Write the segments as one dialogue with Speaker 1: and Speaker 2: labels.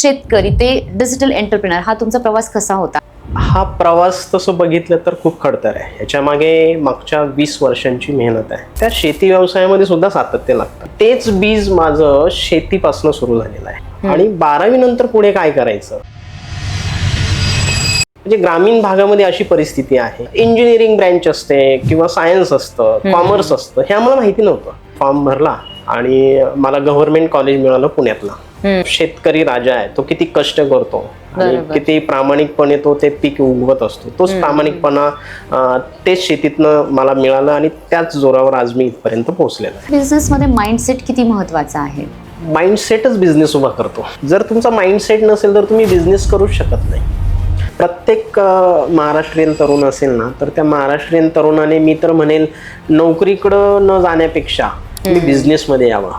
Speaker 1: शेतकरी ते digital entrepreneur हा तुमचा प्रवास कसा होता?
Speaker 2: हा प्रवास तसं बघितलं तर खूप खडतर आहे. याच्या मागे मागच्या 20 वर्षांची मेहनत आहे. त्या शेती व्यवसायामध्ये सुद्धा सातत्य लागतं. तेच बीज माझं शेतीपासून सुरू झालेलं आहे. आणि 12वी नंतर पुढे काय करायचं, म्हणजे ग्रामीण भागामध्ये अशी परिस्थिती आहे. इंजिनिअरिंग ब्रँच असते किंवा सायन्स असतं, कॉमर्स असतं, हे आम्हाला माहिती नव्हतं. फॉर्म भरला आणि मला गव्हर्नमेंट कॉलेज मिळालं पुण्यातला. शेतकरी राजा आहे, तो किती कष्ट करतो आणि किती प्रामाणिकपणे तो ते पीक उगवत असतो. तोच प्रामाणिकपणा तेच शेतीतनं मला मिळालं आणि त्याच जोरावर आज मी इथपर्यंत पोहोचलेलो आहे.
Speaker 1: बिझनेस मध्ये माइंडसेट किती महत्वाचा आहे?
Speaker 2: माइंडसेटच बिझनेस उभा करतो. जर तुमचा माइंडसेट नसेल तर तुम्ही बिझनेस करूच शकत नाही. प्रत्येक महाराष्ट्रीयन तरुण असेल ना, तर त्या महाराष्ट्रीयन तरुणाने मी तर म्हणेल नोकरीकडं न जाण्यापेक्षा मी बिझनेसमध्ये यावं.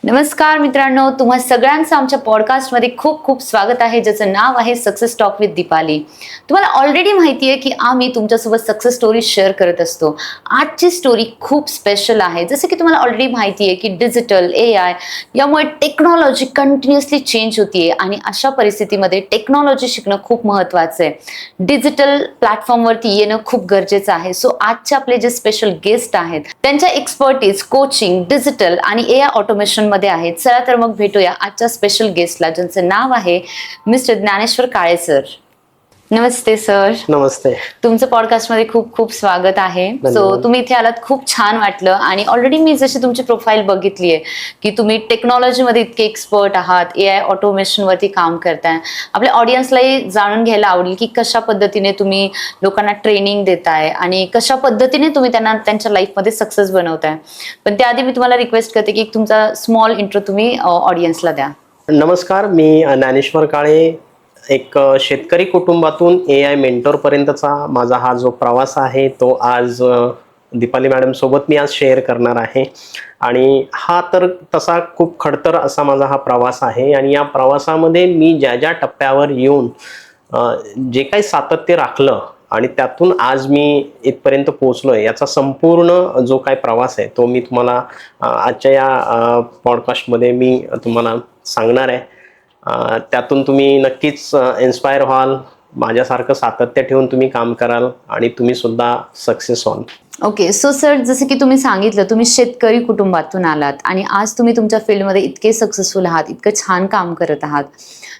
Speaker 1: नमस्कार मित्रांनो, तुम्हा सगळ्यांचं आमच्या पॉडकास्टमध्ये खूप खूप स्वागत आहे, ज्याचं नाव आहे सक्सेस टॉक विथ दीपाली. तुम्हाला ऑलरेडी माहिती आहे की आम्ही तुमच्यासोबत सक्सेस स्टोरी शेअर करत असतो. आजची स्टोरी खूप स्पेशल आहे. जसं की तुम्हाला ऑलरेडी माहिती आहे की डिजिटल AI यामुळे टेक्नॉलॉजी कंटिन्युअसली चेंज होतीये आणि अशा परिस्थितीमध्ये टेक्नॉलॉजी शिकणं खूप महत्त्वाचं आहे. डिजिटल प्लॅटफॉर्मवरती येणं खूप गरजेचं आहे. सो आजचे आपले जे स्पेशल गेस्ट आहेत त्यांच्या एक्सपर्टीज, कोचिंग, डिजिटल आणि AI ऑटोमेशन मध्ये आहेत. चला तर मग भेटूया आजच्या स्पेशल गेस्टला, ज्यांचं नाव आहे मिस्टर ज्ञानेश्वर काळे सर. नमस्ते सर.
Speaker 2: नमस्ते.
Speaker 1: तुमचं पॉडकास्ट मध्ये खूप खूप स्वागत आहे. सो तुम्ही इथे आलात, खूप छान वाटलं. आणि ऑलरेडी मी जशी तुमची प्रोफाईल बघितली आहे की तुम्ही टेक्नॉलॉजीमध्ये इतके एक्सपर्ट आहात, AI ऑटोमेशन वरती काम करताय. आपल्या ऑडियन्सलाही जाणून घ्यायला आवडेल की कशा पद्धतीने तुम्ही लोकांना ट्रेनिंग देताय आणि कशा पद्धतीने तुम्ही त्यांना त्यांच्या लाईफमध्ये सक्सेस बनवताय. पण त्याआधी मी तुम्हाला रिक्वेस्ट करते की तुमचा स्मॉल इंट्रो तुम्ही ऑडियन्सला द्या.
Speaker 2: नमस्कार, मी ज्ञानेश्वर काळे. एक शेतकरी कुटुंबातून AI मेंटॉर पर्यंतचा माझा हा जो प्रवास आहे तो आज दीपाली मॅडम सोबत मी आज शेअर करणार आहे. आणि हा तर तसा खूप खडतर असा माझा हा प्रवास आहे. आणि या प्रवासामध्ये मी ज्या ज्या टप्प्यावर येऊन जे काही सातत्य राखलं आणि त्यातून आज मी इथपर्यंत पोहोचलोय, याचा संपूर्ण जो काही प्रवास आहे तो मी तुम्हाला आजच्या या पॉडकास्टमध्ये मी तुम्हाला सांगणार आहे. त्यातून तुम्ही नक्कीच इन्स्पायर व्हाल, माझ्यासारखं सातत्य ठेवून तुम्ही काम कराल आणि तुम्ही सुद्धा सक्सेस व्हाल.
Speaker 1: ओके. सो सर, जसं की तुम्ही सांगितलं, तुम्ही शेतकरी कुटुंबातून आलात आणि आज तुम्ही तुमच्या फील्डमध्ये इतके सक्सेसफुल आहात, इतकं छान काम करत आहात.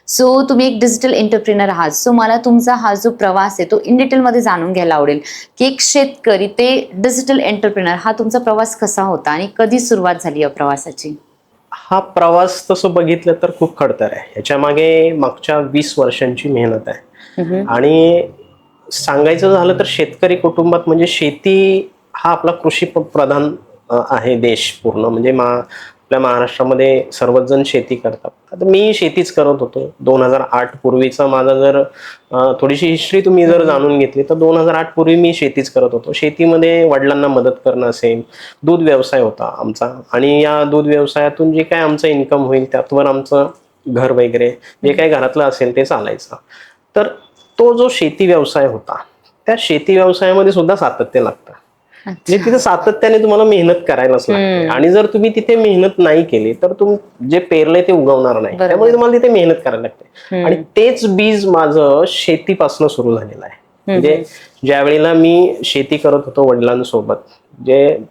Speaker 1: सो तुम्ही एक डिजिटल एंटरप्रेनर आहात. सो मला तुमचा हा जो प्रवास आहे तो इन डिटेलमध्ये जाणून घ्यायला आवडेल की एक शेतकरी ते डिजिटल एंटरप्रेनर हा तुमचा प्रवास कसा होता आणि कधी सुरुवात झाली या प्रवासाची?
Speaker 2: हा प्रवास तसं बघितलं तर खूप खडतर आहे. याच्या मागे मागच्या 20 वर्षांची मेहनत आहे. आणि सांगायचं झालं तर शेतकरी कुटुंबात म्हणजे शेती हा आपला कृषी प्रधान आहे देश पूर्ण. म्हणजे आपल्या महाराष्ट्रामध्ये सर्वच जण शेती करतात. आता मी शेतीच करत होतो. 2008 पूर्वीचा माझा जर थोडीशी हिस्ट्री तुम्ही जर जाणून घेतली तर 2008 पूर्वी मी शेतीच करत होतो. शेतीमध्ये वडिलांना मदत करणं असेल, दूध व्यवसाय होता आमचा. आणि या दूध व्यवसायातून जे काय आमचं इन्कम होईल त्यावर आमचं घर वगैरे जे काही घरातलं असेल ते चालायचं. तर तो जो शेती व्यवसाय होता, त्या शेती व्यवसायामध्ये सुद्धा सातत्य लागतं. म्हणजे तिथे सातत्याने तुम्हाला मेहनत करायलाच लागते. आणि जर तुम्ही तिथे मेहनत नाही केली तर जे पेरलंय ते उगवणार नाही. त्यामुळे तुम्हाला तिथे मेहनत करायला लागते. आणि तेच बीज माझं शेतीपासून सुरू झालेलं आहे. म्हणजे ज्या वेळेला मी शेती करत होतो वडिलांसोबत,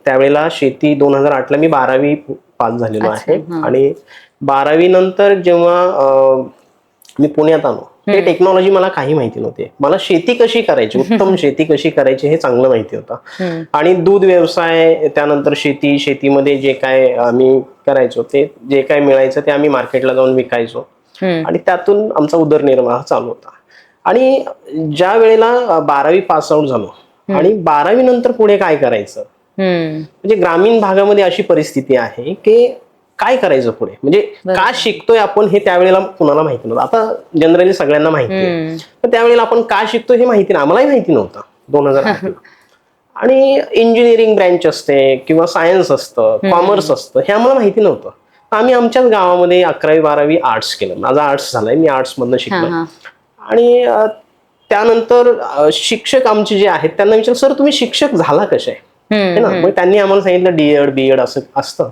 Speaker 2: त्यावेळेला शेती 2008 ला मी 12वी पास झालेलो आहे. आणि 12वी नंतर जेव्हा मी पुण्यात आलो, ते टेक्नॉलॉजी मला काही माहिती नव्हती. मला शेती कशी करायची, उत्तम शेती कशी करायची हे चांगलं माहिती होतं. आणि दूध व्यवसाय, त्यानंतर शेतीमध्ये जे काय आम्ही करायचो, ते जे काय मिळायचं ते आम्ही मार्केटला जाऊन विकायचो. आणि त्यातून आमचा उदरनिर्वाह चालू होता. आणि ज्या वेळेला 12वी पास आउट झालो आणि 12वी नंतर पुढे काय करायचं, म्हणजे ग्रामीण भागामध्ये अशी परिस्थिती आहे की काय करायचं पुढे, म्हणजे का शिकतोय आपण हे त्यावेळेला कुणाला माहिती नव्हतं. आता जनरली सगळ्यांना माहिती आहे, पण त्यावेळेला आपण का शिकतोय हे माहिती नाही. आम्हालाही माहिती नव्हतं 2008 ला. आणि इंजिनिअरिंग ब्रँच असते किंवा सायन्स असतं, कॉमर्स असतं, हे आम्हाला माहिती नव्हतं. आम्ही आमच्याच गावामध्ये 11वी 12वी आर्ट्स केलं. माझा आर्ट्स झालाय, मी आर्ट्स मधनं शिकलो. आणि त्यानंतर शिक्षक आमचे जे आहेत त्यांना विचारलं, सर तुम्ही शिक्षक झाला कसे आहे ना. मग त्यांनी आम्हाला सांगितलं DED BEd असं असतं.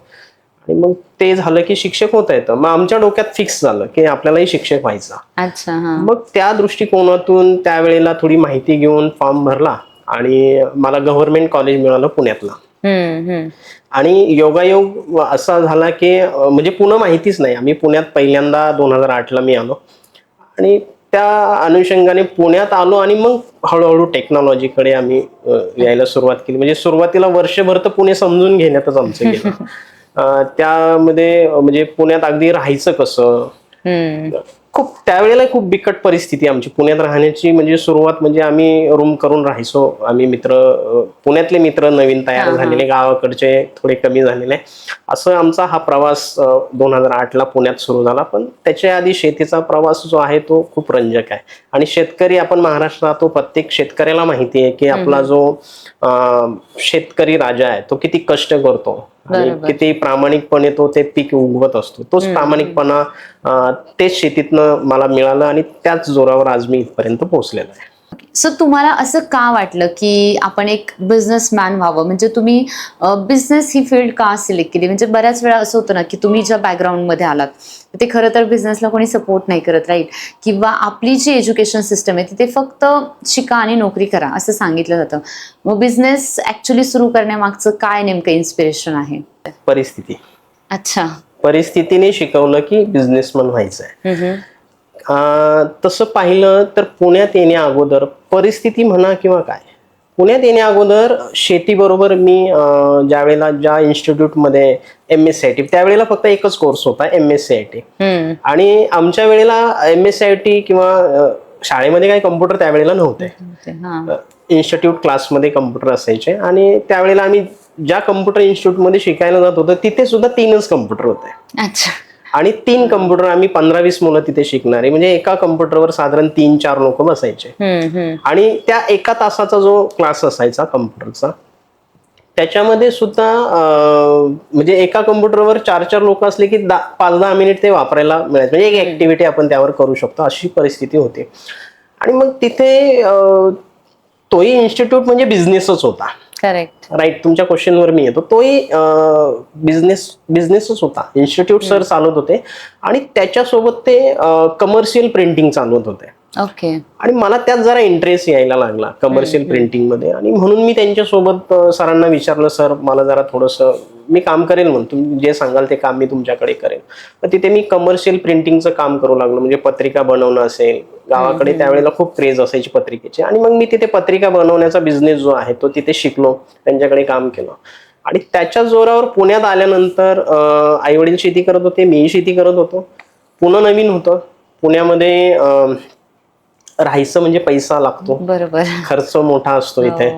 Speaker 2: आणि मग ते झालं की शिक्षक होता येतं. मग आमच्या डोक्यात फिक्स झालं की आपल्यालाही शिक्षक व्हायचं.
Speaker 1: अच्छा. हा.
Speaker 2: मग त्या दृष्टिकोनातून त्यावेळेला थोडी माहिती घेऊन फॉर्म भरला आणि मला गव्हर्नमेंट कॉलेज मिळालं पुण्यातला. आणि योगायोग असा झाला की म्हणजे पुणे माहितीच नाही. आम्ही पुण्यात पहिल्यांदा 2008ला मी आलो आणि त्या अनुषंगाने पुण्यात आलो आणि मग हळूहळू टेक्नॉलॉजीकडे आम्ही यायला सुरुवात केली. म्हणजे सुरुवातीला वर्षभर तर पुणे समजून घेण्यातच आमचं गेलं. त्यामध्ये म्हणजे पुण्यात अगदी राहायचं कसं, खूप त्यावेळेला खूप बिकट परिस्थिती आमची पुण्यात राहण्याची. म्हणजे सुरुवात म्हणजे आम्ही रूम करून राहायचो. आम्ही पुण्यातले मित्र नवीन तयार झालेले, गावाकडचे थोडे कमी झालेले, असं आमचा हा प्रवास 2008ला पुण्यात सुरू झाला. पण त्याच्या आधी शेतीचा प्रवास जो आहे तो खूप रंजक आहे. आणि शेतकरी, आपण महाराष्ट्रात, तो प्रत्येक शेतकऱ्याला माहिती आहे की आपला जो शेतकरी राजा आहे तो किती कष्ट करतो आणि किती प्रामाणिकपणे तो ते पीक उगवत असतो. तोच प्रामाणिकपणा तेच शेतीतनं मला मिळालं आणि त्याच जोरावर आज मी इथपर्यंत पोहोचलेलो आहे.
Speaker 1: सो तुम्हाला असं का वाटलं की आपण एक बिझनेसमॅन व्हावं? म्हणजे तुम्ही बिझनेस ही फील्ड का सिलेक्ट केली? म्हणजे बऱ्याच वेळा असं होतं ना की तुम्ही ज्या बॅकग्राऊंडमध्ये आलात ते खरं तर बिझनेसला कोणी सपोर्ट नाही करत, राईट? किंवा आपली जी एज्युकेशन सिस्टम आहे तिथे फक्त शिका आणि नोकरी करा असं सांगितलं जातं. मग बिझनेस ऍक्च्युली सुरू करण्यामागचं काय नेमकं इन्स्पिरेशन आहे?
Speaker 2: परिस्थिती.
Speaker 1: अच्छा.
Speaker 2: परिस्थितीने शिकवलं की बिझनेसमन व्हायचं आहे. तसं पाहिलं तर पुण्यात येण्या अगोदर परिस्थिती म्हणा किंवा काय, पुण्यात येण्या अगोदर शेतीबरोबर मी ज्या इन्स्टिट्यूटमध्ये MSCIT, त्यावेळेला फक्त एकच कोर्स होता MSCIT. आणि आमच्या वेळेला MSCIT किंवा शाळेमध्ये काही कम्प्युटर त्यावेळेला नव्हते. इन्स्टिट्यूट क्लासमध्ये कम्प्युटर असायचे आणि त्यावेळेला आम्ही ज्या कम्प्युटर इन्स्टिट्यूटमध्ये शिकायला जात होतो तिथे सुद्धा 3च कम्प्युटर होते.
Speaker 1: अच्छा.
Speaker 2: आणि 3 कम्प्युटर, आम्ही 15-20 मुलं तिथे शिकणारे, म्हणजे एका कम्प्युटरवर साधारण 3-4 लोक बसायचे. आणि त्या एका तासाचा जो क्लास असायचा कम्प्युटरचा त्याच्यामध्ये सुद्धा म्हणजे एका कम्प्युटरवर 4-4 लोक असले की 5-10 मिनिट ते वापरायला मिळायचं. म्हणजे एक ऍक्टिव्हिटी आपण त्यावर करू शकतो अशी परिस्थिती होती. आणि मग तिथे तोही इन्स्टिट्यूट म्हणजे बिझनेसच होता.
Speaker 1: Correct,
Speaker 2: right. तुमच्या क्वेश्चनवर मी येतो. तोही बिझनेसच होता. इन्स्टिट्यूट सर चालवत होते आणि त्याच्यासोबत ते कमर्शियल प्रिंटिंग चालवत होते.
Speaker 1: ओके.
Speaker 2: आणि मला त्यात जरा इंटरेस्ट यायला लागला कमर्शियल प्रिंटिंग मध्ये. आणि म्हणून मी त्यांच्यासोबत सरांना विचारलं, सर मला जरा थोडंसं, मी काम करेल म्हणून, तुम्ही जे सांगाल ते काम मी तुमच्याकडे करेल. तर तिथे मी कमर्शियल प्रिंटिंगचं काम करू लागलो. म्हणजे पत्रिका बनवणं असेल, गावाकडे त्यावेळेला खूप क्रेज असायची पत्रिकेची. आणि मग मी तिथे पत्रिका बनवण्याचा बिझनेस जो आहे तो तिथे शिकलो, त्यांच्याकडे काम केलं. आणि त्याच्या जोरावर पुण्यात आल्यानंतर आई वडील शेती करत होते, मीही शेती करत होतो. पुणे नवीन होतं. पुण्यामध्ये राहायचं म्हणजे पैसा लागतो,
Speaker 1: बरोबर,
Speaker 2: खर्च मोठा असतो इथे.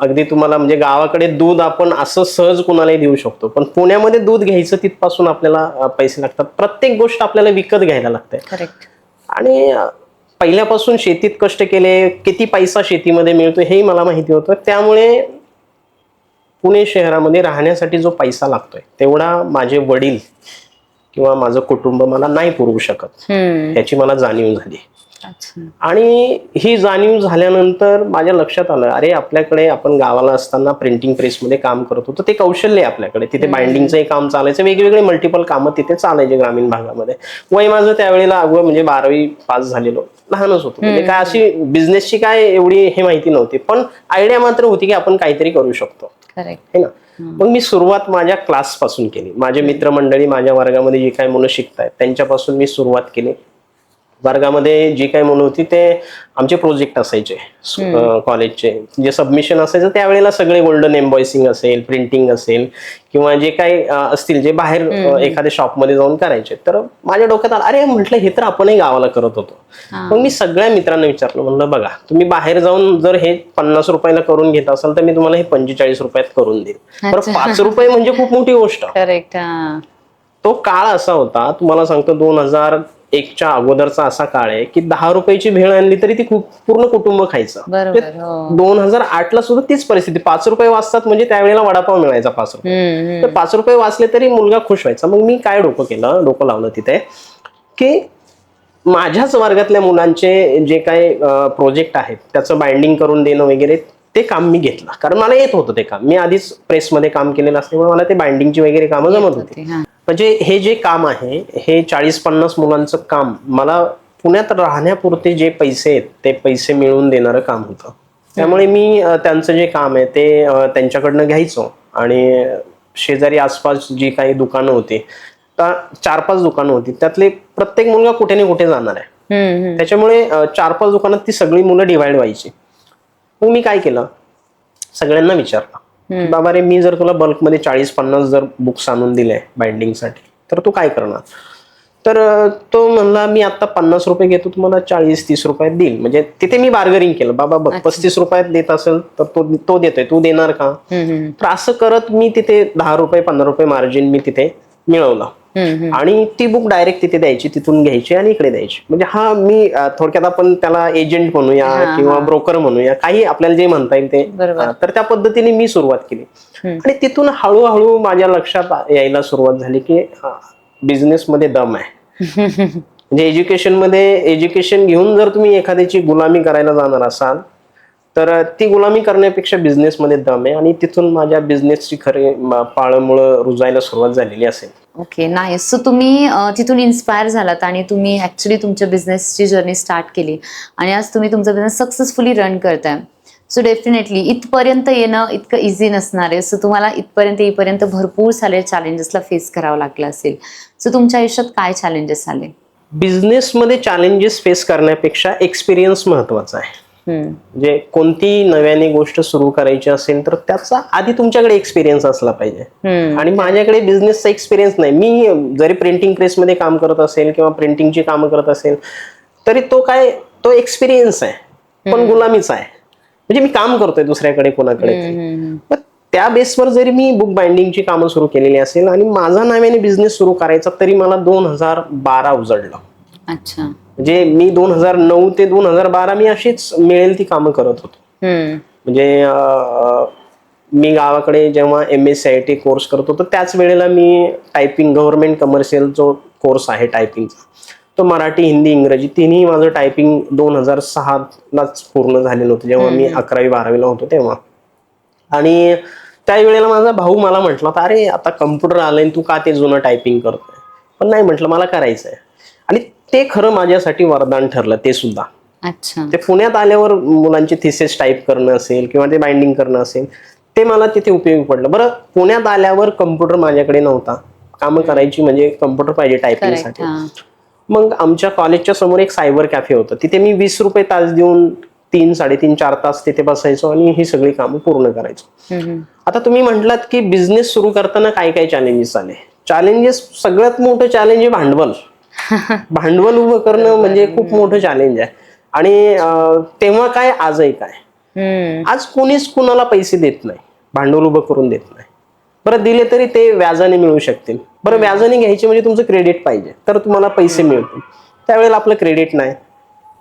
Speaker 2: अगदी तुम्हाला म्हणजे गावाकडे दूध आपण असं सहज कुणालाही देऊ शकतो, पण पुण्यामध्ये दूध घ्यायचं तिथपासून आपल्याला पैसे लागतात. प्रत्येक गोष्ट आपल्याला विकत घ्यायला लागते.
Speaker 1: करेक्ट.
Speaker 2: आणि पहिल्यापासून शेतीत कष्ट केले, किती पैसा शेतीमध्ये मिळतो हेही मला माहिती होतं. त्यामुळे पुणे शहरामध्ये राहण्यासाठी जो पैसा लागतोय तेवढा माझे वडील किंवा माझं कुटुंब मला नाही पुरवू शकत, याची मला जाणीव झाली. आणि ही जाणीव झाल्यानंतर माझ्या लक्षात आलं, अरे आपल्याकडे, आपण गावाला असताना प्रिंटिंग प्रेसमध्ये काम करत होतो, ते कौशल्य आहे आपल्याकडे. तिथे बाइंडिंगचंही काम चालायचं, वेगवेगळे मल्टिपल कामं तिथे चालायचे ग्रामीण भागामध्ये. वय माझं त्यावेळेला अगोदर म्हणजे 12वी पास झालेलो, लहानच होतो. म्हणजे काय अशी बिझनेसची काय एवढी हे माहिती नव्हती, पण आयडिया मात्र होती की आपण काहीतरी करू शकतो, है ना. मग मी सुरुवात माझ्या क्लास पासून केली. माझे मित्रमंडळी, माझ्या वर्गामध्ये जे काही मुलं शिकतायत त्यांच्यापासून मी सुरुवात केली. वर्गामध्ये जी काही मुलं होती ते आमचे प्रोजेक्ट असायचे कॉलेजचे, जे सबमिशन असायचं त्यावेळेला सगळे गोल्डन एम्बॉयसिंग असेल, प्रिंटिंग असेल किंवा जे काही असतील जे बाहेर एखाद्या शॉपमध्ये जाऊन करायचे. तर माझ्या डोक्यात आलं, अरे म्हटलं हे तर आपणही गावाला करत होतो. मग मी सगळ्या मित्रांना विचारलं, म्हणलं बघा तुम्ही बाहेर जाऊन जर हे 50 रुपयाला करून घेत असाल तर मी तुम्हाला हे 45 रुपयात करून देईल. तर 5 रुपये म्हणजे खूप मोठी गोष्ट.
Speaker 1: करेक्ट.
Speaker 2: तो काळ असा होता, तुम्हाला सांगतो 2001च्या अगोदरचा असा काळ आहे की 10 रुपयाची भेळ आणली तरी ती खूप पूर्ण कुटुंब खायचं. 2008ला सुद्धा तीच परिस्थिती. 5 रुपये वाचतात म्हणजे त्यावेळेला वडापाव मिळायचा 5 रुपये. तर 5 रुपये वाचले तरी मुलगा खुश व्हायचा. मग मी काय डोकं लावलं तिथे की माझ्याच वर्गातल्या मुलांचे जे काही प्रोजेक्ट आहेत त्याचं बाइंडिंग करून देणं वगैरे, ते काम मी घेतलं, कारण मला येत होतं ते काम. मी आधीच प्रेसमध्ये काम केलेलं असल्यामुळे मला ते बाइंडिंगची वगैरे कामं जमत होती. म्हणजे हे जे काम आहे, हे 40-50 मुलांचं काम मला पुण्यात राहण्यापुरते जे पैसे आहेत ते पैसे मिळवून देणारं काम होतं. त्यामुळे मी त्यांचं जे काम आहे ते त्यांच्याकडनं घ्यायचो. आणि शेजारी आसपास जी काही दुकानं होती, 4-5 दुकानं होती, त्यातले प्रत्येक मुलगा कुठे ना कुठे जाणार आहे. त्याच्यामुळे 4-5 दुकानात ती सगळी मुलं डिवाइड व्हायची. मग मी काय केलं, सगळ्यांना विचारलं, बाबा रे, मी जर तुला बल्कमध्ये 40-50 जर बुक्स आणून दिले बाइंडिंगसाठी, तर तू काय करणार? तर तो म्हणला, मी आता 50 रुपये घेतो, तुम्हाला 40-30 रुपयात देईल. म्हणजे तिथे मी बार्गेनिंग केलं, बाबा बघ 35 रुपयात देत असेल तर तो देतोय, तू देणार का? तर असं करत मी तिथे 10 रुपये 15 रुपये मार्जिन मी तिथे मिळवलं. आणि ती बुक डायरेक्ट तिथे द्यायची, तिथून घ्यायची आणि इकडे द्यायची. म्हणजे हा मी थोडक्यात आपण त्याला एजंट म्हणूया किंवा ब्रोकर म्हणूया, काही आपल्याला जे म्हणता येईल ते. तर त्या पद्धतीने मी सुरुवात केली. आणि तिथून हळूहळू माझ्या लक्षात यायला सुरुवात झाली की बिझनेस मध्ये दम आहे. म्हणजे एज्युकेशन घेऊन जर तुम्ही एखाद्याची गुलामी करायला जाणार असाल तर ती गुलामी करण्यापेक्षा बिझनेसमध्ये दम आहे. आणि तिथून माझ्या बिझनेसची खरी पाळंमुळं रुजायला सुरुवात झालेली असेल.
Speaker 1: Okay, nice. सो तुम्ही तिथून इन्स्पायर झालात आणि तुम्ही ऍक्च्युली तुमच्या बिझनेसची जर्नी स्टार्ट केली आणि आज तुम्ही तुमचा बिझनेस सक्सेसफुली रन करताय. सो डेफिनेटली इथपर्यंत येणं इतकं इझी नसणार आहे. सो तुम्हाला इथपर्यंत येईपर्यंत भरपूर सारे चॅलेंजेसला फेस करावं लागलं असेल. सो तुमच्या आयुष्यात काय चॅलेंजेस आले?
Speaker 2: बिझनेसमध्ये चॅलेंजेस फेस करण्यापेक्षा एक्सपिरियन्स महत्वाचा आहे. म्हणजे कोणती नव्याने गोष्ट सुरू करायची असेल तर त्याचा आधी तुमच्याकडे एक्सपिरियन्स असला पाहिजे. आणि माझ्याकडे बिझनेसचा एक्सपिरियन्स नाही. मी जरी प्रिंटिंग प्रेसमध्ये काम करत असेल किंवा प्रिंटिंगची कामं करत असेल तरी तो एक्सपिरियन्स आहे, पण गुलामीचा आहे. म्हणजे मी काम करतोय दुसऱ्याकडे कोणाकडे. त्या बेसवर जरी मी बुक बाइंडिंगची कामं सुरू केलेली असेल आणि माझा नव्याने बिझनेस सुरू करायचा, तरी मला 2012 उजळलं.
Speaker 1: अच्छा.
Speaker 2: म्हणजे मी 2009 ते 2012 मी अशीच मिळेल ती कामं करत होतो. म्हणजे मी गावाकडे जेव्हा MSCIT कोर्स करत होतो त्याच वेळेला मी टायपिंग, गव्हर्नमेंट कमर्शियल जो कोर्स आहे टायपिंगचा, तो मराठी, हिंदी, इंग्रजी तिन्ही माझं टायपिंग 2006लाच पूर्ण झालेलं होतं, जेव्हा मी 11वी-12वीला होतो तेव्हा. आणि त्यावेळेला माझा भाऊ मला म्हटला, अरे आता कम्प्युटर आलंय, तू का ते जुनं टायपिंग करतोय? पण नाही म्हटलं, मला करायचंय. आणि ते खरं माझ्यासाठी वरदान ठरलं ते सुद्धा.
Speaker 1: अच्छा.
Speaker 2: ते पुण्यात आल्यावर मुलांची थिसिस टाईप करणं असेल किंवा ते बाइंडिंग करणं असेल, ते मला तिथे उपयोगी पडलं. बरं, पुण्यात आल्यावर कम्प्युटर माझ्याकडे नव्हता. कामं करायची म्हणजे कम्प्युटर पाहिजे टायपिंगसाठी. मग आमच्या कॉलेजच्या समोर एक सायबर कॅफे होतं, तिथे मी 20 रुपये तास देऊन 3-3.5-4 तास तिथे बसायचो आणि ही सगळी कामं पूर्ण करायचो. आता तुम्ही म्हटलात की बिझनेस सुरू करताना काय काय चॅलेंजेस आले. चॅलेंजेस, सगळ्यात मोठं चॅलेंज आहे भांडवल. भांडवल उभं करणं म्हणजे खूप मोठं चॅलेंज आहे. आणि तेव्हा काय, आजही काय, आज कोणीच कुणाला पैसे देत नाही, भांडवल उभं करून देत नाही. बरं, दिले तरी ते व्याजाने मिळू शकतील. बरं, व्याजाने घ्यायचे म्हणजे तुमचं क्रेडिट पाहिजे तर तुम्हाला पैसे मिळतील. त्यावेळेला आपलं क्रेडिट नाही,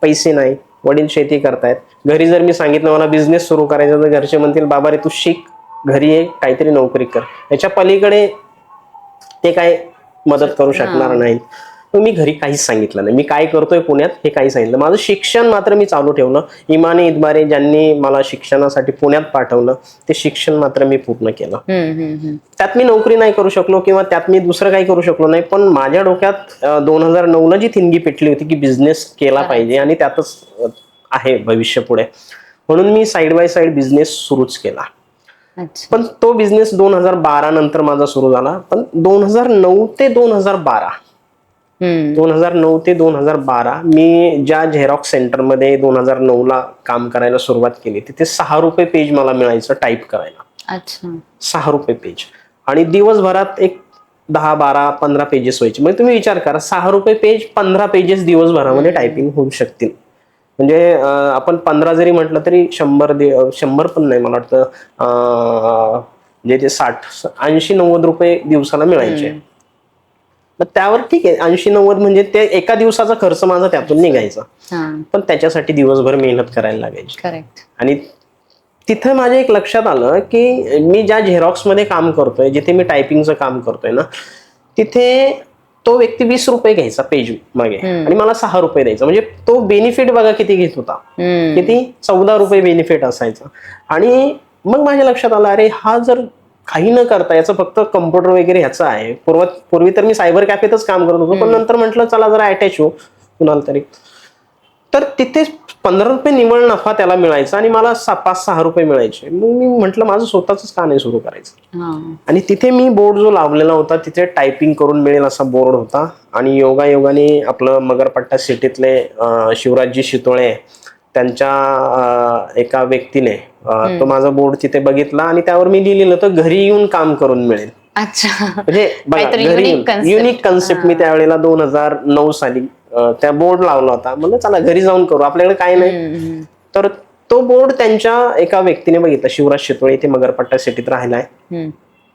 Speaker 2: पैसे नाही, वडील शेती करतायत. घरी जर मी सांगितलं मला बिझनेस सुरू करायचा तर घरचे म्हणतील, बाबा रे तू शिक, घरी ये, काहीतरी नोकरी कर. याच्या पलीकडे ते काय मदत करू शकणार नाहीत. मी घरी काहीच सांगितलं नाही, मी काय करतोय पुण्यात हे काही सांगितलं. माझं शिक्षण मात्र मी चालू ठेवलं. इमाने इतबारे ज्यांनी मला शिक्षणासाठी पुण्यात पाठवलं ते शिक्षण मात्र मी पूर्ण केलं. त्यात मी नोकरी नाही करू शकलो किंवा त्यात मी दुसरं काही करू शकलो नाही, पण माझ्या डोक्यात 2009ला जी थिंगी पेटली होती की बिझनेस केला पाहिजे आणि त्यातच आहे भविष्य पुढे, म्हणून मी साईड बाय साईड बिझनेस सुरूच केला. पण तो बिझनेस 2012 नंतर माझा सुरू झाला. पण 2009 ते 2012 मी ज्या झेरॉक्स सेंटरमध्ये 2009ला काम करायला सुरुवात केली तिथे 6 रुपये पेज मला मिळायचं टाईप करायला.
Speaker 1: अच्छा.
Speaker 2: 6 रुपये पेज. आणि दिवसभरात एक 10-12-15 पेजेस व्हायचे. म्हणजे तुम्ही विचार करा, 6 रुपये पेज, 15 पेजेस दिवसभरामध्ये टायपिंग होऊ शकतील. म्हणजे आपण 15 जरी म्हटलं तरी 100 पण नाही, मला वाटतं म्हणजे ते 80-90 रुपये दिवसाला मिळायचे. तर त्यावर ठीक आहे, 80-90 म्हणजे ते एका दिवसाचा खर्च माझा त्यातून निघायचा. पण त्याच्यासाठी दिवसभर मेहनत करायला लागायची.
Speaker 1: करेक्ट.
Speaker 2: आणि तिथं माझ्या एक लक्षात आलं की मी ज्या झेरॉक्स मध्ये काम करतोय, जिथे मी टायपिंगचं काम करतोय ना, तिथे तो व्यक्ती 20 रुपये घ्यायचा पेज मागे आणि मला 6 रुपये द्यायचा. म्हणजे तो बेनिफिट बघा किती घेत होता, किती 14 रुपये बेनिफिट असायचा. आणि मग माझ्या लक्षात आलं, अरे हा जर काही न करता याचं फक्त कम्प्युटर वगैरे ह्याचं आहे. पूर्वी तर मी सायबर कॅफेतच काम करत होतो, पण नंतर म्हटलं चला जरा अटॅच हो कुणाला तरी. तर तिथे 15 रुपये निव्वळ नफा त्याला मिळायचा आणि मला 5-6 रुपये मिळायचे. मग मी म्हटलं माझं स्वतःच का नाही सुरू करायचं. आणि तिथे मी बोर्ड जो लावलेला होता तिथे टायपिंग करून मिळेल असा बोर्ड होता. आणि योगायोगाने आपलं मगरपट्टा सिटीतले शिवराजजी शितोळे त्यांच्या एका व्यक्तीने तो माझा बोर्ड तिथे बघितला आणि त्यावर मी लिहिलेलं होतं घरी येऊन काम करून मिळेल.
Speaker 1: अच्छा,
Speaker 2: म्हणजे बघा, घरी युनिक कन्सेप्ट. मी त्यावेळेला 2009 साली त्या बोर्ड लावला होता. म्हणलं चला घरी जाऊन करू, आपल्याकडे काय नाही. तर तो बोर्ड त्यांच्या एका व्यक्तीने बघितला, शिवराज शितोळे, इथे मगरपट्टा सिटीत राहिलाय.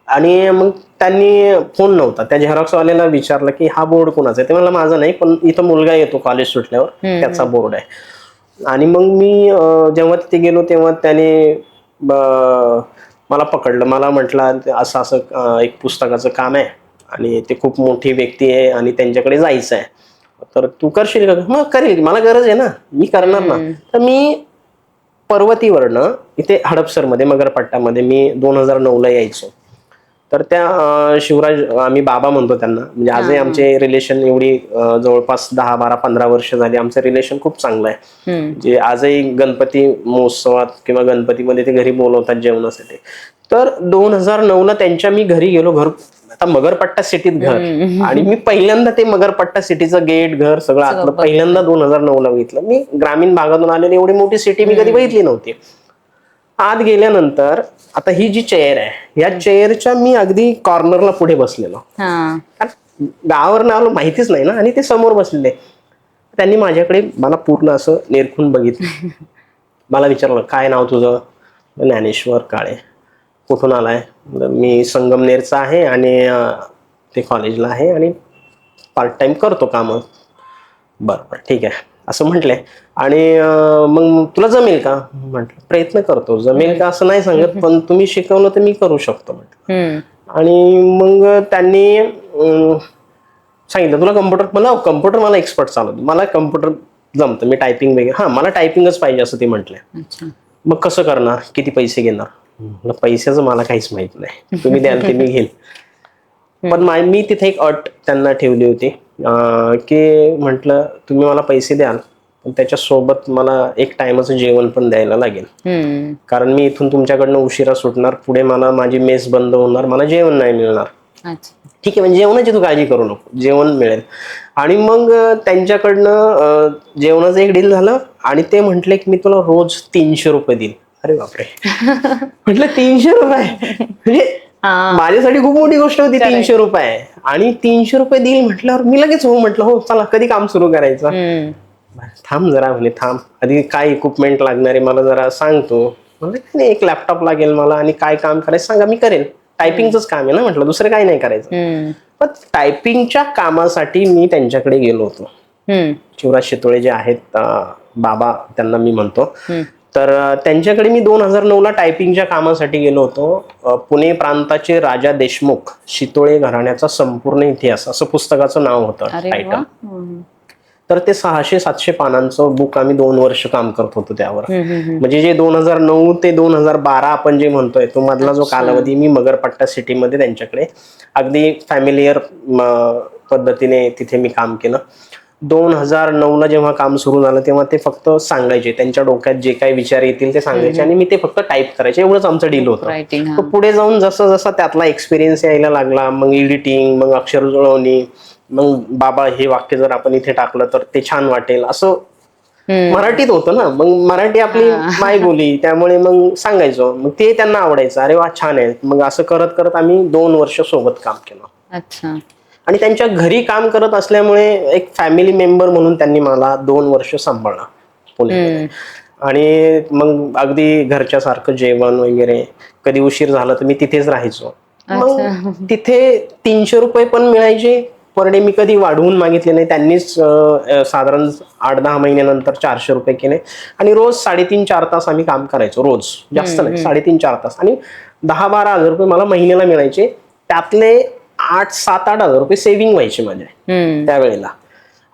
Speaker 2: आणि मग त्यांनी फोन नव्हता, त्या झेरॉक्सवाल्याला विचारलं की हा बोर्ड कोणाचा आहे. ते म्हणलं माझा नाही, पण इथं मुलगा येतो कॉलेज सुटल्यावर, त्याचा बोर्ड आहे. आणि मग मी जेव्हा तिथे गेलो तेव्हा त्याने मला पकडलं. मला म्हटलं असं असं एक पुस्तकाचं काम आहे आणि ते खूप मोठी व्यक्ती आहे आणि त्यांच्याकडे जायचं आहे, तर तू करशील का. मग करेल, मला गरज आहे ना, मी करणार ना. तर मी पर्वतीवरनं इथे हडपसरमध्ये मगरपट्टामध्ये मी 2009ला यायचो. तर त्या शिवराज, आम्ही बाबा म्हणतो त्यांना, म्हणजे आजही आमचे रिलेशन एवढी जवळपास 10-12-15 वर्ष झाली, आमचं रिलेशन खूप चांगलं आहे. जे आजही गणपती महोत्सवात किंवा गणपतीमध्ये ते घरी बोलवतात जेवणासाठी. तर 2009ला त्यांच्या मी घरी गेलो, आता मगरपट्टा सिटीत घर, आणि मी पहिल्यांदा ते मगरपट्टा सिटीचं गेट, घर सगळं आतलं पहिल्यांदा 2009ला बघितलं. मी ग्रामीण भागातून आलेली, एवढी मोठी सिटी मी कधी बघितली नव्हती. आत गेल्यानंतर आता ही जी चेअर आहे, या चेअरच्या मी अगदी कॉर्नरला पुढे बसलेलो, गावावर आलो माहितीच नाही ना, आणि ते समोर बसलेले. त्यांनी माझ्याकडे मला पूर्ण असं निरखून बघितलं. मला विचारलं काय नाव तुझं. ज्ञानेश्वर काळे. कुठून आलाय. मी संगमनेरचा आहे आणि ते कॉलेजला आहे आणि पार्ट टाइम करतो काम. बरं ठीक आहे असं म्हटलंय. आणि मग तुला जमेल का म्हटलं. प्रयत्न करतो, जमेल का असं नाही सांगत, पण तुम्ही शिकवलं तर मी करू शकतो म्हटलं. आणि मग त्यांनी सांगितलं तुला कम्प्युटर, मला एक्सपर्ट चालवतो, मला कम्प्युटर जमतं, मी टायपिंग वगैरे, मला टायपिंगच पाहिजे असं ते म्हटलंय. मग कसं करणार, किती पैसे घेणार. पैशाचं मला काहीच माहित नाही, तुम्ही द्याल ते मी घेईल. पण मी तिथे एक अट त्यांना ठेवली होती की म्हटलं तुम्ही मला पैसे द्याल, पण त्याच्यासोबत मला एक टाइमचं जेवण पण द्यायला लागेल. कारण मी इथून तुमच्याकडनं उशिरा सुटणार, पुढे मला माझी मेस बंद होणार, मला जेवण नाही मिळणार. ठीक आहे, म्हणजे जेवणाची तू काळजी करू नको, जेवण मिळेल. आणि मग त्यांच्याकडनं जेवणाचं एक डील झालं आणि ते म्हटले की मी तुला रोज 300 रुपये देईल. अरे बापरे, म्हटलं 300 रुपये म्हणजे माझ्यासाठी खूप मोठी गोष्ट होती. 300 रुपये आणि 300 रुपये देईल म्हटल्यावर मी लगेच हो म्हटलं, हो चला कधी काम सुरू करायचं. थांब जरा म्हणे, थांब आधी काय इक्विपमेंट लागणार आहे मला जरा सांगतो. म्हणजे एक लॅपटॉप लागेल मला आणि काय काम करायचं सांगा, मी करेन. टायपिंगच काम आहे ना म्हटलं, दुसरं काही नाही करायचं. पण टायपिंगच्या कामासाठी मी त्यांच्याकडे गेलो होतो. शिवराज शितोळे जे आहेत बाबा, त्यांना मी म्हणतो. तर त्यांच्याकडे मी 2009ला टायपिंगच्या कामासाठी गेलो होतो. पुणे प्रांताचे राजा देशमुख, शितोळे घराण्याचा संपूर्ण इतिहास असं पुस्तकाचं नाव होतं टायटल. तर ते 600-700 पानांचं बुक आम्ही 2 वर्ष काम करत होतो त्यावर. म्हणजे जे 2009 ते 2012 आपण जे म्हणतोय तो मधला जो कालावधी, मी मगरपट्टा सिटीमध्ये त्यांच्याकडे अगदी फॅमिलियर पद्धतीने तिथे मी काम केलं. 2009ला जेव्हा काम सुरू झालं तेव्हा ते फक्त सांगायचे, त्यांच्या डोक्यात जे काही विचार येतील ते सांगायचे आणि मी ते फक्त टाईप करायचे, एवढंच आमचं डील होतं. पुढे जाऊन जसं जसं त्यातला एक्सपिरियन्स यायला लागला, मग एडिटिंग, मग अक्षर जुळवणी, मग बाबा हे वाक्य जर आपण इथे टाकलं तर ते छान वाटेल, असं मराठीत होतं ना. मग मराठी आपली मायबोली, त्यामुळे मग सांगायचो, मग ते त्यांना आवडायचं. अरे वा छान आहे. मग असं करत करत आम्ही 2 वर्ष सोबत काम केलं.
Speaker 1: अच्छा.
Speaker 2: आणि त्यांच्या घरी काम करत असल्यामुळे एक फॅमिली मेंबर म्हणून त्यांनी मला 2 वर्ष सांभाळलं पुण्यामध्ये. आणि मग अगदी घरच्या सारखं जेवण वगैरे, कधी उशीर झाला तर मी तिथेच राहायचो. मग तिथे 300 रुपये पण मिळायचे पर डे. मी कधी वाढवून मागितले नाही. त्यांनीच साधारण 8-10 महिन्यानंतर 400 रुपये केले आणि रोज 3.5-4 तास आम्ही काम करायचो. रोज, जास्त नाही, 3.5-4 तास. आणि 10-12 हजार रुपये मला महिन्याला मिळायचे. त्यातले 7-8 हजार रुपये सेव्हिंग व्हायचे माझे त्यावेळेला.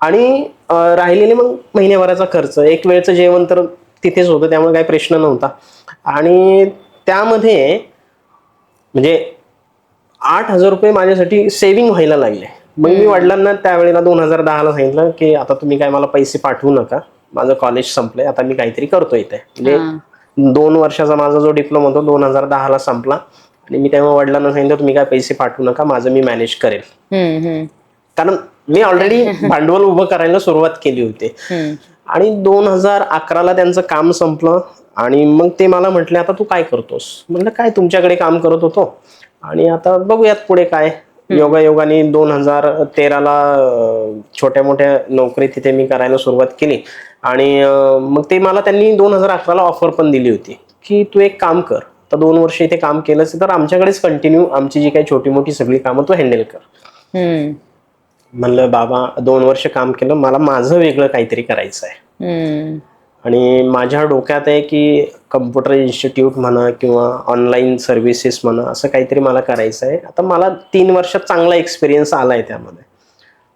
Speaker 2: आणि राहिलेले मग महिन्याभराचा खर्च, एक वेळचं जेवण तर तिथेच होतं, त्यामुळे काही प्रश्न नव्हता. आणि त्यामध्ये म्हणजे 8,000 रुपये माझ्यासाठी सेव्हिंग व्हायला लागले. मग मी वडिलांना त्यावेळेला 2010ला सांगितलं की आता तुम्ही काय मला पैसे पाठवू नका, माझं कॉलेज संपलंय, आता मी काहीतरी करतोय इथे. म्हणजे 2 वर्षाचा माझा जो डिप्लोमा होता 2010ला संपला. आणि मी तेव्हा वडिलांना सांगितलं तुम्ही काय पैसे पाठवू नका, माझं मी मॅनेज करेल. कारण मी ऑलरेडी भांडवल उभं करायला सुरुवात केली होती. आणि 2011ला त्यांचं काम संपलं. आणि मग ते मला म्हटले आता तू काय करतोस. म्हटलं काय तुमच्याकडे काम करत होतो आणि आता बघूयात पुढे काय. योगायोगाने 2013ला छोट्या मोठ्या नोकरी तिथे मी करायला सुरुवात केली. आणि मग ते मला त्यांनी 2011ला ऑफर पण दिली होती की तू एक काम कर, तर 2 वर्ष इथे काम केलंस तर आमच्याकडेच कंटिन्यू आमची जी काही छोटी मोठी सगळी कामं तू हँडल कर. म्हणलं बाबा 2 वर्ष काम केलं, मला माझं वेगळं काहीतरी करायचं आहे. आणि माझ्या डोक्यात आहे की कम्प्युटर इन्स्टिट्यूट म्हणा किंवा ऑनलाईन सर्व्हिसेस म्हणा, असं काहीतरी मला करायचं आहे. आता मला 3 वर्षात चांगला एक्सपिरियन्स आला आहे त्यामध्ये,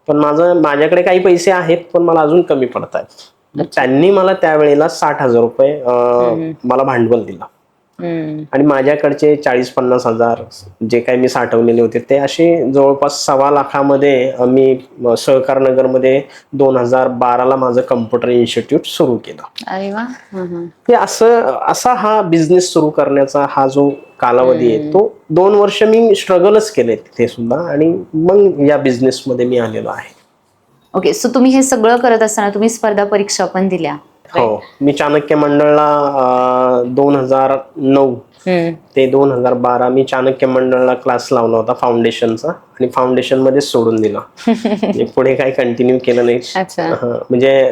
Speaker 2: पण माझ्याकडे काही पैसे आहेत पण मला अजून कमी पडत आहेत. त्यांनी मला त्यावेळेला 60,000 रुपये मला भांडवल दिलं. आणि माझ्याकडचे 40-50 हजार जे काही मी साठवलेले होते ते असे जवळपास 1.25 लाखामध्ये मी सहकार नगरमध्ये 2012ला माझं कम्प्युटर इन्स्टिट्यूट सुरू केलं.
Speaker 1: अरे वा.
Speaker 2: ते असा हा बिझनेस सुरू करण्याचा हा जो कालावधी आहे तो 2 वर्ष मी स्ट्रगलच केले तिथे सुद्धा. आणि मग या बिझनेसमध्ये मी आलेलो आहे.
Speaker 1: ओके, सो तुम्ही हे सगळं करत असताना तुम्ही स्पर्धा परीक्षा पण दिल्या.
Speaker 2: हो, मी चाणक्य मंडळला 2009 ते 2012 मी चाणक्य मंडळला क्लास लावला होता फाउंडेशनचा, आणि फाउंडेशन मध्ये सोडून दिला. पुढे काही कंटिन्यू केलं नाही. म्हणजे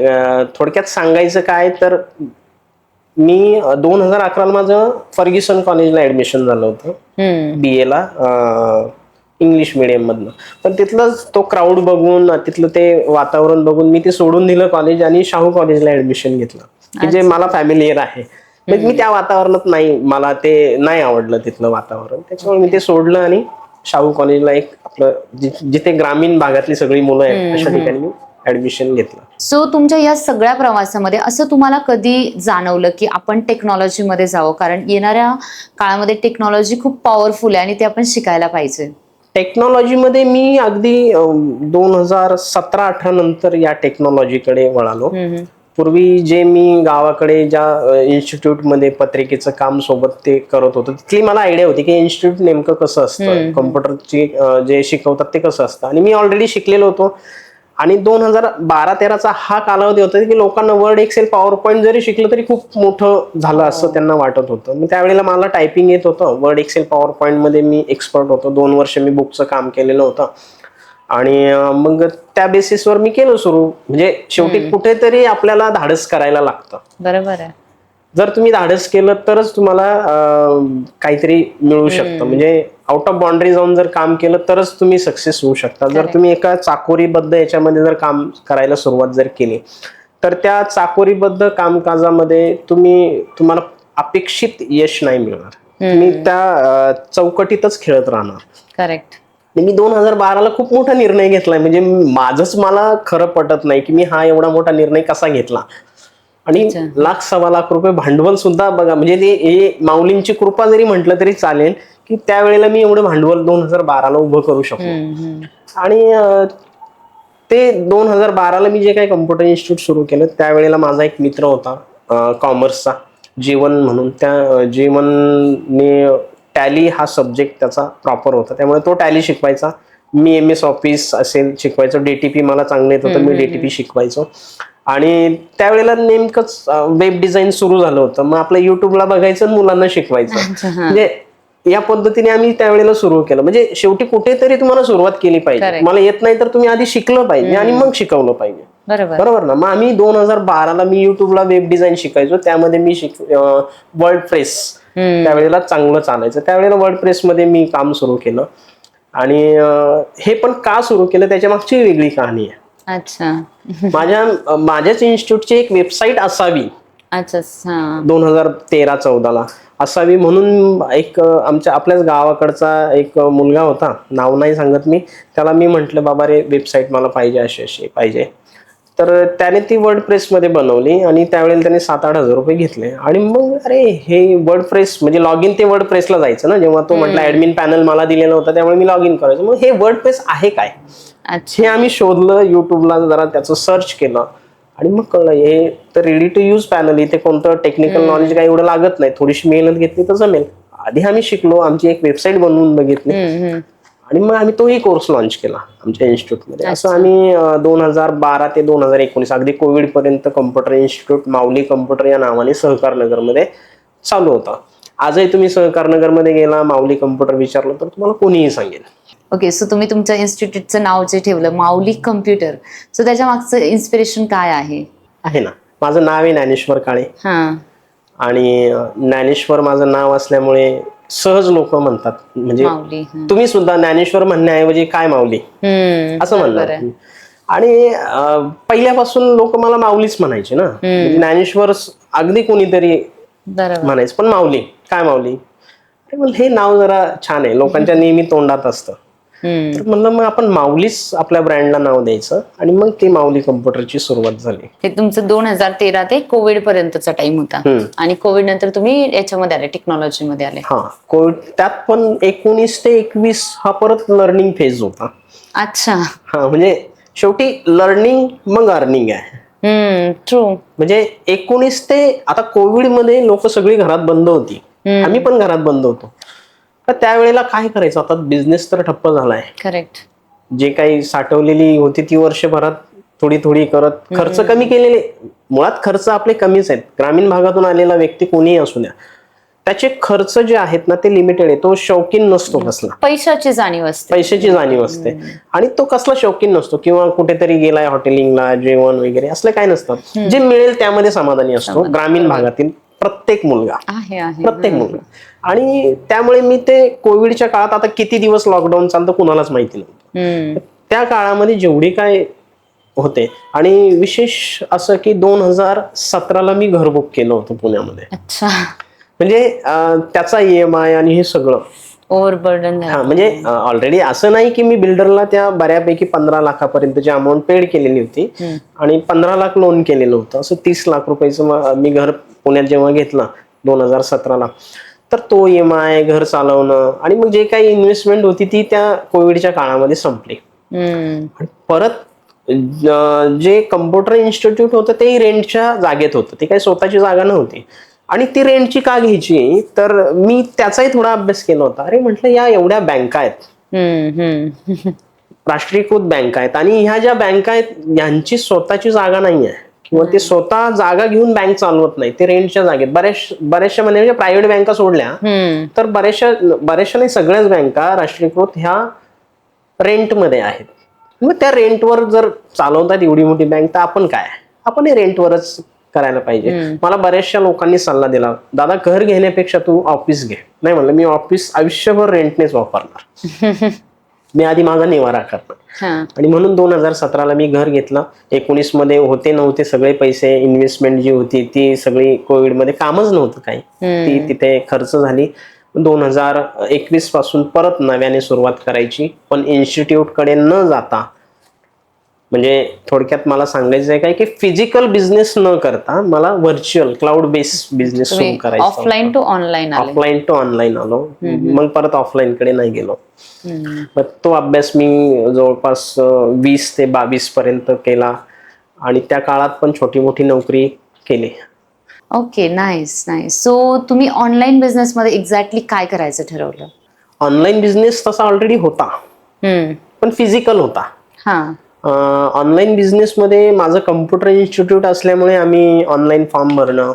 Speaker 2: थोडक्यात सांगायचं काय तर मी 2011ला माझं फर्ग्युसन कॉलेजला ऍडमिशन झालं होतं BA ला इंग्लिश मिडियम मधनं. पण तिथलं तो क्राऊड बघून, तिथलं ते वातावरण बघून मी ते सोडून दिलं कॉलेज आणि शाहू कॉलेजला ऍडमिशन घेतलं, की जे मला फॅमिलियर आहे. मी त्या वातावरणात नाही, मला ते नाही आवडलं तिथलं वातावरण, त्याच्यामुळे मी ते सोडलं आणि शाहू कॉलेजला एक आपलं जिथे ग्रामीण भागातली सगळी मुलं आहेत अशा ठिकाणी मी ऍडमिशन घेतलं.
Speaker 1: सो तुमच्या या सगळ्या प्रवासामध्ये असं तुम्हाला कधी जाणवलं की आपण टेक्नॉलॉजीमध्ये जावं, कारण येणाऱ्या काळामध्ये टेक्नॉलॉजी खूप पॉवरफुल आहे आणि ते आपण शिकायला पाहिजे.
Speaker 2: टेक्नॉलॉजीमध्ये मी अगदी 2017-18 नंतर या टेक्नॉलॉजीकडे वळालो. पूर्वी जे मी गावाकडे ज्या इन्स्टिट्यूटमध्ये पत्रिकेचं काम सोबत ते करत होतो तिथली मला आयडिया होती की इन्स्टिट्यूट नेमकं कसं असतं, कम्प्युटरची जे शिकवतात ते कसं असतं. आणि मी ऑलरेडी शिकलेलो होतो. आणि 2012-13चा हा कालावधी होता की लोकांना वर्ड, एक्सेल, पॉवर पॉईंट जरी शिकलं तरी खूप मोठं झालं असं त्यांना वाटत होतं. मी त्यावेळेला मला टायपिंग येत होतं, वर्ड, एक्सेल, पॉवर पॉईंट मध्ये मी एक्सपर्ट होतो. 2 वर्ष मी बुकचं काम केलेलं होतं. आणि मग त्या बेसिसवर मी केलं सुरू. म्हणजे शेवटी कुठेतरी आपल्याला धाडस करायला लागतं.
Speaker 1: बरोबर आहे.
Speaker 2: जर तुम्ही धाडस केलं तरच तुम्हाला काहीतरी मिळू शकतं. म्हणजे आउट ऑफ बाउंड्री जाऊन जर काम केलं तरच तुम्ही सक्सेस होऊ शकता. जर तुम्ही एका चाकोरीबद्ध याच्यामध्ये जर काम करायला सुरुवात जर केली तर त्या चाकोरीबद्ध कामकाजामध्ये तुम्हाला अपेक्षित यश नाही मिळणार. तुम्ही त्या चौकटीतच खेळत राहणार.
Speaker 1: करेक्ट.
Speaker 2: मी 2012ला खूप मोठा निर्णय घेतलाय. म्हणजे माझंच मला खरं पटत नाही की मी हा एवढा मोठा निर्णय कसा घेतला. आणि 1,00,000-1.25 लाख रुपये भांडवल सुद्धा बघा, म्हणजे ते माऊलींची कृपा जरी म्हटलं तरी चालेल की त्यावेळेला मी एवढं भांडवल 2012ला उभं करू शकलो. आणि ते 2012ला मी जे काही कम्प्युटर इन्स्टिट्यूट सुरू केलं त्यावेळेला माझा एक मित्र होता कॉमर्सचा, जीवन म्हणून. त्या जीवनने टॅली हा सब्जेक्ट त्याचा प्रॉपर होता, त्यामुळे तो टॅली शिकवायचा. मी MS ऑफिस असेल शिकवायचो. DTP मला चांगलं येत होतं, मी DTP शिकवायचो. आणि त्यावेळेला नेमकंच वेब डिझाईन सुरू झालं होतं. मग आपलं युट्यूबला बघायचं, मुलांना शिकवायचं. म्हणजे या पद्धतीने आम्ही त्यावेळेला सुरू केलं. म्हणजे शेवटी कुठेतरी तुम्हाला सुरुवात केली पाहिजे. मला येत नाही तर तुम्ही आधी शिकलं पाहिजे आणि मग शिकवलं पाहिजे. बरोबर ना. मग आम्ही 2012ला मी युट्यूबला वेब डिझाईन शिकायचो. त्यामध्ये मी वर्ड प्रेस त्यावेळेला चांगलं चालायचं. त्यावेळेला वर्ड प्रेस मध्ये मी काम सुरू केलं. आणि हे पण का सुरू केलं त्याच्या मागची वेगळी कहाणी आहे.
Speaker 1: अच्छा.
Speaker 2: माझ्याच इन्स्टिट्यूटची एक वेबसाईट असावी 2013-14ला. असावी म्हणून एक आपल्याच गावाकडचा एक मुलगा होता, नाव नाही सांगत मी, त्याला मी म्हंटल बाबा रे वेबसाईट मला पाहिजे, अशी अशी पाहिजे. तर त्याने ती वर्डप्रेस मध्ये बनवली आणि त्यावेळेला त्याने 7-8 हजार रुपये घेतले. आणि मग अरे हे वर्डप्रेस म्हणजे लॉग इन ते वर्डप्रेसला जायचं ना, जेव्हा तो म्हटला ऍडमिन पॅनल मला दिलेलं होतं त्यामुळे मी लॉग इन करायचं. मग हे वर्डप्रेस आहे काय हे आम्ही शोधलं, युट्यूबला जरा त्याचं सर्च केलं आणि मग कळलं हे तर रेडी टू यूज पॅनल, इथे कोणतं टेक्निकल नॉलेज काही एवढं लागत नाही, थोडीशी मेहनत घेतली तर जमेल. आधी आम्ही शिकलो, आमची एक वेबसाईट बनवून बघितली आणि मग आम्ही तोही कोर्स लॉन्च केला आमच्या इन्स्टिट्यूटमध्ये. असं आम्ही 2012 ते 2019 अगदी कोविड पर्यंत कम्प्युटर इन्स्टिट्यूट माऊली कम्प्युटर या नावाने सहकारनगरमध्ये चालू होता. आजही तुम्ही सहकारनगरमध्ये गेला, माऊली कम्प्युटर विचारलं तर तुम्हाला कोणीही सांगेल.
Speaker 1: ओके, सो तुम्ही तुमच्या इन्स्टिट्यूटचं नाव जे ठेवलं माऊली कम्प्युटर, सो त्याच्या मागचं इन्स्पिरेशन काय आहे?
Speaker 2: आहे ना, माझं नाव आहे ज्ञानेश्वर काळे
Speaker 1: हा,
Speaker 2: आणि ज्ञानेश्वर माझं नाव असल्यामुळे सहज लोक म्हणतात, म्हणजे
Speaker 1: माऊली.
Speaker 2: तुम्ही सुद्धा ज्ञानेश्वर म्हणण्याऐवजी काय माऊली असं म्हणणार. आणि पहिल्यापासून लोक मला माऊलीच म्हणायचे ना, म्हणजे ज्ञानेश्वर अगदी कोणीतरी म्हणायचं, पण माऊली काय माऊली, हे नाव जरा छान आहे, लोकांच्या नेहमी तोंडात असतं. तर म्हणलं मग आपण माऊलीच आपल्या ब्रँडला नाव द्यायचं आणि मग ती माऊली कम्प्युटरची सुरुवात झाली.
Speaker 1: हे तुमचं 2013 ते कोविड पर्यंतचा टाइम होता आणि कोविड नंतर तुम्ही याच्यामध्ये आले, टेक्नॉलॉजी मध्ये आले.
Speaker 2: हा, कोविड त्यात पण 19 ते 21 हा परत लर्निंग फेज होता.
Speaker 1: अच्छा.
Speaker 2: हा, म्हणजे शेवटी लर्निंग मग अर्निंग आहे.
Speaker 1: ट्रू.
Speaker 2: म्हणजे 19 ते आता कोविड मध्ये लोक सगळी घरात बंद होती, आम्ही पण घरात बंद होतो. तर त्यावेळेला काय करायचं, आता बिझनेस तर ठप्प झालाय.
Speaker 1: करेक्ट.
Speaker 2: जे काही साठवलेली होती ती वर्षभरात थोडी थोडी करत खर्च कमी केलेले, मुळात खर्च आपले कमीच आहेत. ग्रामीण भागातून आलेला व्यक्ती कोणीही असू द्या, त्याचे खर्च जे आहेत ना ते लिमिटेड आहे. तो शौकीन नसतो कसला,
Speaker 1: पैशाची जाणीव असते,
Speaker 2: पैशाची जाणीव असते. आणि तो कसला शौकीन नसतो, किंवा कुठेतरी गेलाय हॉटेलिंगला जेवण वगैरे असलं काय नसतं. जे मिळेल त्यामध्ये समाधानी असतो ग्रामीण भागातील प्रत्येक मुलगा, प्रत्येक मुलगा. आणि त्यामुळे मी ते कोविडच्या काळात, आता किती दिवस लॉकडाऊन चालतं कुणालाच माहिती नव्हतं, त्या काळामध्ये जेवढी काय होते. आणि विशेष असं की 2017ला मी घर बुक केलं होतं पुण्यामध्ये.
Speaker 1: अच्छा.
Speaker 2: म्हणजे त्याचा EMI आणि हे सगळं
Speaker 1: ओव्हरबर्डन.
Speaker 2: हा, म्हणजे ऑलरेडी असं नाही की मी बिल्डरला त्या बऱ्यापैकी 15 लाखापर्यंतची अमाऊंट पेड केलेली होती आणि 15 लाख लोन केलेलं होतं. असं 30 लाख रुपयाचं मी घर पुण्यात जेव्हा घेतलं 2017ला, तर तो EMI, घर चालवणं आणि मग जे काही इन्व्हेस्टमेंट होती ती त्या कोविडच्या काळामध्ये संपली. परत जे कम्प्युटर इन्स्टिट्यूट होतं ते रेंटच्या जागेत होतं, ती काही स्वतःची जागा नव्हती. आणि ती रेंटची का घ्यायची, तर मी त्याचाही थोडा अभ्यास केला होता. अरे म्हटलं या एवढ्या बँका आहेत, राष्ट्रीयकृत बँका आहेत, आणि ह्या ज्या बँका आहेत यांची स्वतःची जागा नाही आहे, किंवा ते स्वतः जागा घेऊन बँक चालवत नाही, ते रेंटच्या जागेत. बऱ्याचशा म्हणजे प्रायव्हेट बँका सोडल्या तर बऱ्याचशा नाही, सगळ्याच बँका राष्ट्रीयकृत ह्या रेंटमध्ये आहेत. मग त्या रेंटवर जर चालवतात एवढी मोठी बँक, तर आपण काय, आपण हे रेंटवरच करायला पाहिजे. मला बऱ्याचशा लोकांनी सल्ला दिला, दादा घर घेण्यापेक्षा तू ऑफिस घे. नाही म्हणलं, मी ऑफिस आयुष्यभर रेंटनेच वापरणार, मी आधी माझा निवारा करणार. आणि म्हणून 2017ला मी घर घेतलं. 19 मध्ये होते नव्हते सगळे पैसे, इन्व्हेस्टमेंट जी होती ती सगळी कोविडमध्ये, कामच नव्हतं काही, ती तिथे खर्च झाली. 2021 पासून परत नव्याने सुरुवात करायची, पण इन्स्टिट्यूट कडे न जाता. म्हणजे थोडक्यात मला सांगायचं आहे काय की फिजिकल बिझनेस न करता मला व्हर्च्युअल क्लाउड बेस्ड बिझनेस सुरू करायचा.
Speaker 1: ऑफलाईन टू ऑनलाईन
Speaker 2: आलो, मग परत ऑफलाईन कडे नाही गेलो. मग तो अभ्यास मी जवळपास 20 ते 22 पर्यंत केला आणि त्या काळात पण छोटी मोठी नोकरी केली.
Speaker 1: Okay, nice nice. सो तुम्ही ऑनलाईन बिझनेस मध्ये एक्झॅक्टली काय करायचं ठरवलं?
Speaker 2: ऑनलाईन बिझनेस तसा ऑलरेडी होता, पण फिजिकल होता. ऑनलाईन बिझनेस मध्ये माझं कम्प्युटर इन्स्टिट्यूट असल्यामुळे आम्ही ऑनलाईन फॉर्म भरणं,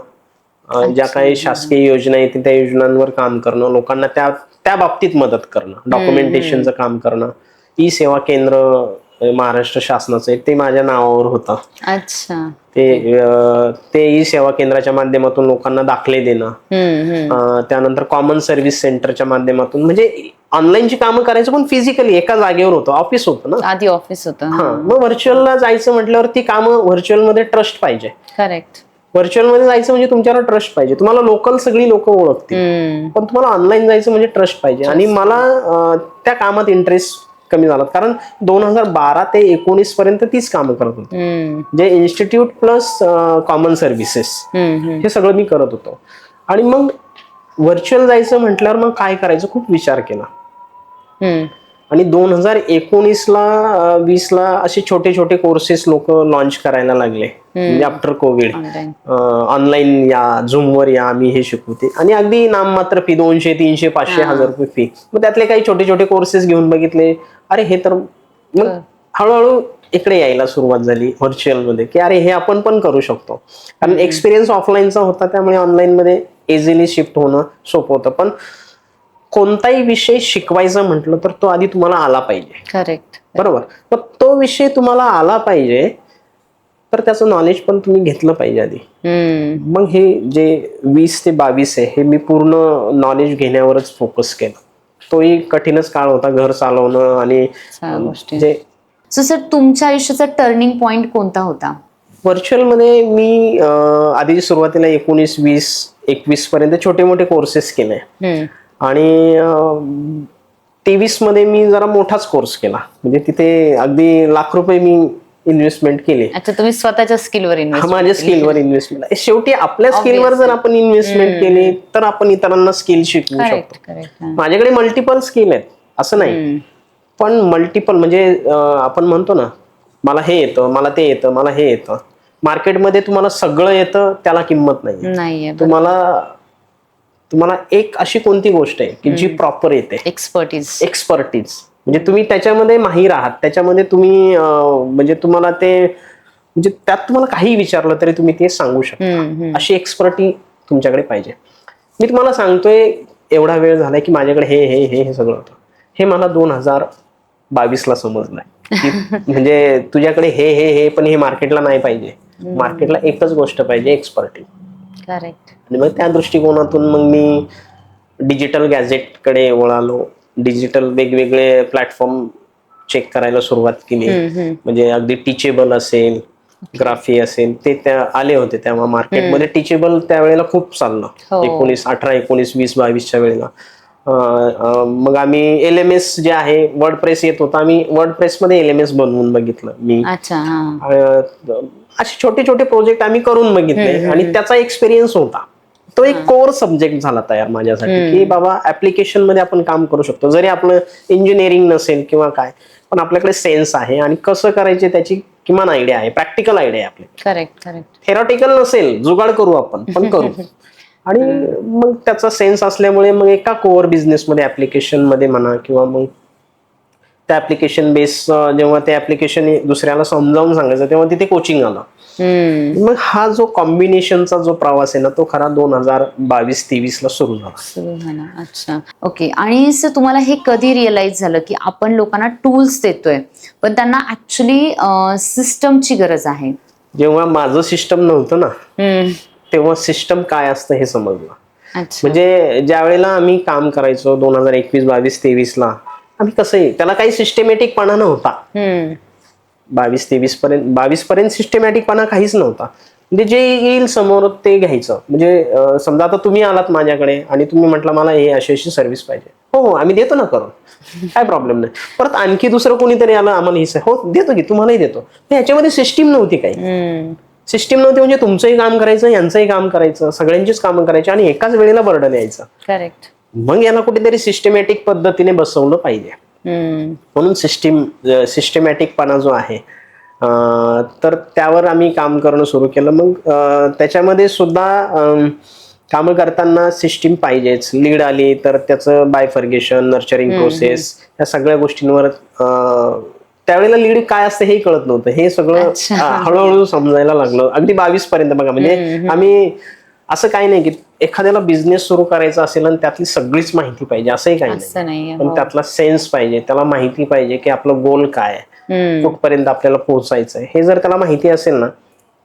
Speaker 2: ज्या काही शासकीय योजना आहेत त्या योजनांवर काम करणं, लोकांना त्या बाबतीत मदत करणं, डॉक्युमेंटेशनचं काम करणं. ई सेवा केंद्र महाराष्ट्र शासनाचं आहे ते माझ्या नावावर होतं.
Speaker 1: अच्छा.
Speaker 2: ते ई सेवा केंद्राच्या माध्यमातून लोकांना दाखले देणं, त्यानंतर कॉमन सर्व्हिस सेंटरच्या माध्यमातून, म्हणजे ऑनलाईनची कामं करायचं, पण फिजिकली एका जागेवर होतं, ऑफिस होतं ना,
Speaker 1: आधी ऑफिस होतं.
Speaker 2: मग व्हर्च्युअलला जायचं म्हटल्यावर ती कामं व्हर्च्युअल मध्ये ट्रस्ट पाहिजे.
Speaker 1: करेक्ट.
Speaker 2: व्हर्च्युअल मध्ये जायचं म्हणजे तुमच्यावर ट्रस्ट पाहिजे. तुम्हाला लोकल सगळी लोक ओळखतील, पण तुम्हाला ऑनलाईन जायचं म्हणजे ट्रस्ट पाहिजे. आणि मला त्या कामात इंटरेस्ट कमी झाला, कारण 2012 ते 19 पर्यंत तीच कामं करत होतो, जे इन्स्टिट्यूट प्लस कॉमन सर्व्हिसेस हे सगळं मी करत होतो. आणि मग व्हर्च्युअल जायचं म्हटल्यावर मग काय करायचं खूप विचार केला. आणि 2019ला 20ला असे छोटे छोटे कोर्सेस लोक लॉन्च करायला लागले, म्हणजे आफ्टर कोविड. ऑनलाईन या, झूमवर या, आम्ही हे शिकवते. आणि अगदी नाममात्र फी 200, 300, 500, 1000 रुपये फी. मग त्यातले काही छोटे छोटे कोर्सेस घेऊन बघितले. अरे हे तर मग हळूहळू इकडे यायला सुरुवात झाली व्हर्च्युअल मध्ये, की अरे हे आपण पण करू शकतो. कारण एक्सपिरियन्स ऑफलाईनचा होता, त्यामुळे ऑनलाईन मध्ये इझिली शिफ्ट होणं सोपं होतं. पण कोणताही विषय शिकवायचा म्हटलं तर तो आधी तुम्हाला आला पाहिजे.
Speaker 1: करेक्ट,
Speaker 2: बरोबर. मग तो विषय तुम्हाला आला पाहिजे, तर त्याचं नॉलेज पण तुम्ही घेतलं पाहिजे आधी. मग हे जे 20 ते 22 आहे, हे मी पूर्ण नॉलेज घेण्यावरच फोकस केलं. तोही कठीणच काळ होता, घर चालवणं आणि जे.
Speaker 1: सो सर, तुमच्या आयुष्याचा टर्निंग पॉइंट कोणता होता?
Speaker 2: व्हर्च्युअल मध्ये मी आधी सुरुवातीला 19, 20, 21 पर्यंत छोटे मोठे कोर्सेस केले. आणि 23 मध्ये मी जरा मोठाच कोर्स केला, म्हणजे तिथे अगदी लाख रुपये मी इन्व्हेस्टमेंट केली.
Speaker 1: अच्छा, तुम्ही स्वतःच्या स्किलवर इन्व्हेस्ट?
Speaker 2: माझ्या स्किलवर इन्व्हेस्टमेंट. शेवटी आपल्या स्किलवर जर आपण इन्व्हेस्टमेंट केली तर आपण इतरांना स्किल शिकवू शकतो. माझ्याकडे मल्टिपल स्किल आहेत असं नाही, पण मल्टिपल म्हणजे आपण म्हणतो ना, मला हे येतं, मला ते येतं, मला हे येतं. मार्केटमध्ये तुम्हाला सगळं येतं, त्याला किंमत नाही. तुम्हाला एक अशी कोणती गोष्ट आहे की जी प्रॉपर येते, एक्सपर्टीज म्हणजे तुम्ही त्याच्यामध्ये माहीर आहात, त्याच्यामध्ये तुम्ही म्हणजे तुम्हाला ते, म्हणजे त्यात तुम्हाला काही विचारलं तरी तुम्ही ते सांगू शकता, अशी एक्सपर्टी तुमच्याकडे पाहिजे. मी तुम्हाला सांगतोय, एवढा वेळ झालाय की माझ्याकडे हे हे हे सगळं होतं. हे मला 2022ला समजलंय, म्हणजे तुझ्याकडे हे हे हे पण हे मार्केटला नाही पाहिजे. मार्केटला एकच गोष्ट पाहिजे, एक्सपर्टी.
Speaker 1: करेक्ट.
Speaker 2: आणि मग त्या दृष्टिकोनातून मग मी डिजिटल गॅजेटकडे वळालो. डिजिटल वेगवेगळे प्लॅटफॉर्म चेक करायला सुरुवात केली. म्हणजे अगदी टीचेबल असेल, ग्राफी असेल, ते त्या आले होते तेव्हा मार्केटमध्ये. टीचेबल त्यावेळेला खूप चाललं, 18, 19, 20, 22च्या वेळेला. मग आम्ही LMS जे आहे, वर्ड प्रेस येत होता, आम्ही वर्ड प्रेस मध्ये LMS बनवून बघितलं मी. असे छोटे छोटे प्रोजेक्ट आम्ही करून बघितले आणि त्याचा एक्सपिरियन्स होता. तो एक कोर सब्जेक्ट झाला तयार माझ्यासाठी, की बाबा ऍप्लिकेशन मध्ये आपण काम करू शकतो, जरी आपलं इंजिनिअरिंग नसेल किंवा काय, पण आपल्याकडे सेन्स आहे आणि कसं करायचे त्याची किमान आयडिया आहे, प्रॅक्टिकल आयडिया आहे आपली.
Speaker 1: करेक्ट.
Speaker 2: थेरॉटिकल नसेल, जुगाड करू आपण, पण करू. आणि मग त्याचा सेन्स असल्यामुळे मग एका कोर बिझनेस मध्ये, ऍप्लिकेशन मध्ये म्हणा, किंवा मग त्या ऍप्लिकेशन बेस, जेव्हा ते ऍप्लिकेशन दुसऱ्याला समजावून सांगायचं तेव्हा तिथे कोचिंग आलं. मग हा जो कॉम्बिनेशनचा जो प्रवास आहे ना, तो खरा 2022-23ला सुरू झाला.
Speaker 1: अच्छा, ओके. आणि सर, तुम्हाला हे कधी रिअलाइज झालं की आपण लोकांना टूल्स देतोय पण त्यांना ऍक्च्युली सिस्टमची गरज आहे?
Speaker 2: जेव्हा माझं सिस्टम नव्हतं ना, तेव्हा सिस्टम काय असतं हे समजलं. म्हणजे ज्या वेळेला आम्ही काम करायचो 2021, 22, 23ला, आम्ही कसंही त्याला काही सिस्टमॅटिकपणा नव्हता. 22 पर्यंत सिस्टमॅटिकपणा काहीच नव्हता. म्हणजे जे येईल समोर ते घ्यायचं. म्हणजे समजा आता तुम्ही आलात माझ्याकडे आणि तुम्ही म्हटलं मला हे अशी अशी सर्व्हिस पाहिजे, हो आम्ही देतो ना करून, काय प्रॉब्लेम नाही. परत आणखी दुसरं कोणीतरी आलं, आम्हाला ही हो देतो की, तुम्हालाही देतो. ह्याच्यामध्ये सिस्टीम नव्हती काही. सिस्टीम नव्हती म्हणजे तुमचंही काम करायचं, यांचंही काम करायचं, सगळ्यांचीच कामं करायची आणि एकाच वेळेला बर्डन यायचं.
Speaker 1: करेक्ट.
Speaker 2: मग याला कुठेतरी सिस्टमॅटिक पद्धतीने बसवलं पाहिजे. म्हणून सिस्टमॅटिकपणा जो आहे, तर त्यावर आम्ही काम करणं सुरू केलं. मग त्याच्यामध्ये सुद्धा कामं करताना सिस्टीम पाहिजेच. लीड आली तर त्याचं बायफर्गेशन, नर्चरिंग प्रोसेस, या सगळ्या गोष्टींवर त्यावेळेला लीड काय असतं हे कळत नव्हतं. हे सगळं हळूहळू समजायला लागलं. अगदी 22 पर्यंत बघा. म्हणजे आम्ही असं काही नाही की एखाद्याला बिझनेस सुरू करायचा असेल आणि त्यातली सगळीच माहिती पाहिजे असंही काही नाही, पण त्यातला सेन्स पाहिजे, त्याला माहिती पाहिजे की आपलं गोल काय, कुठपर्यंत आपल्याला पोहोचायचंय. हे जर त्याला माहिती असेल ना,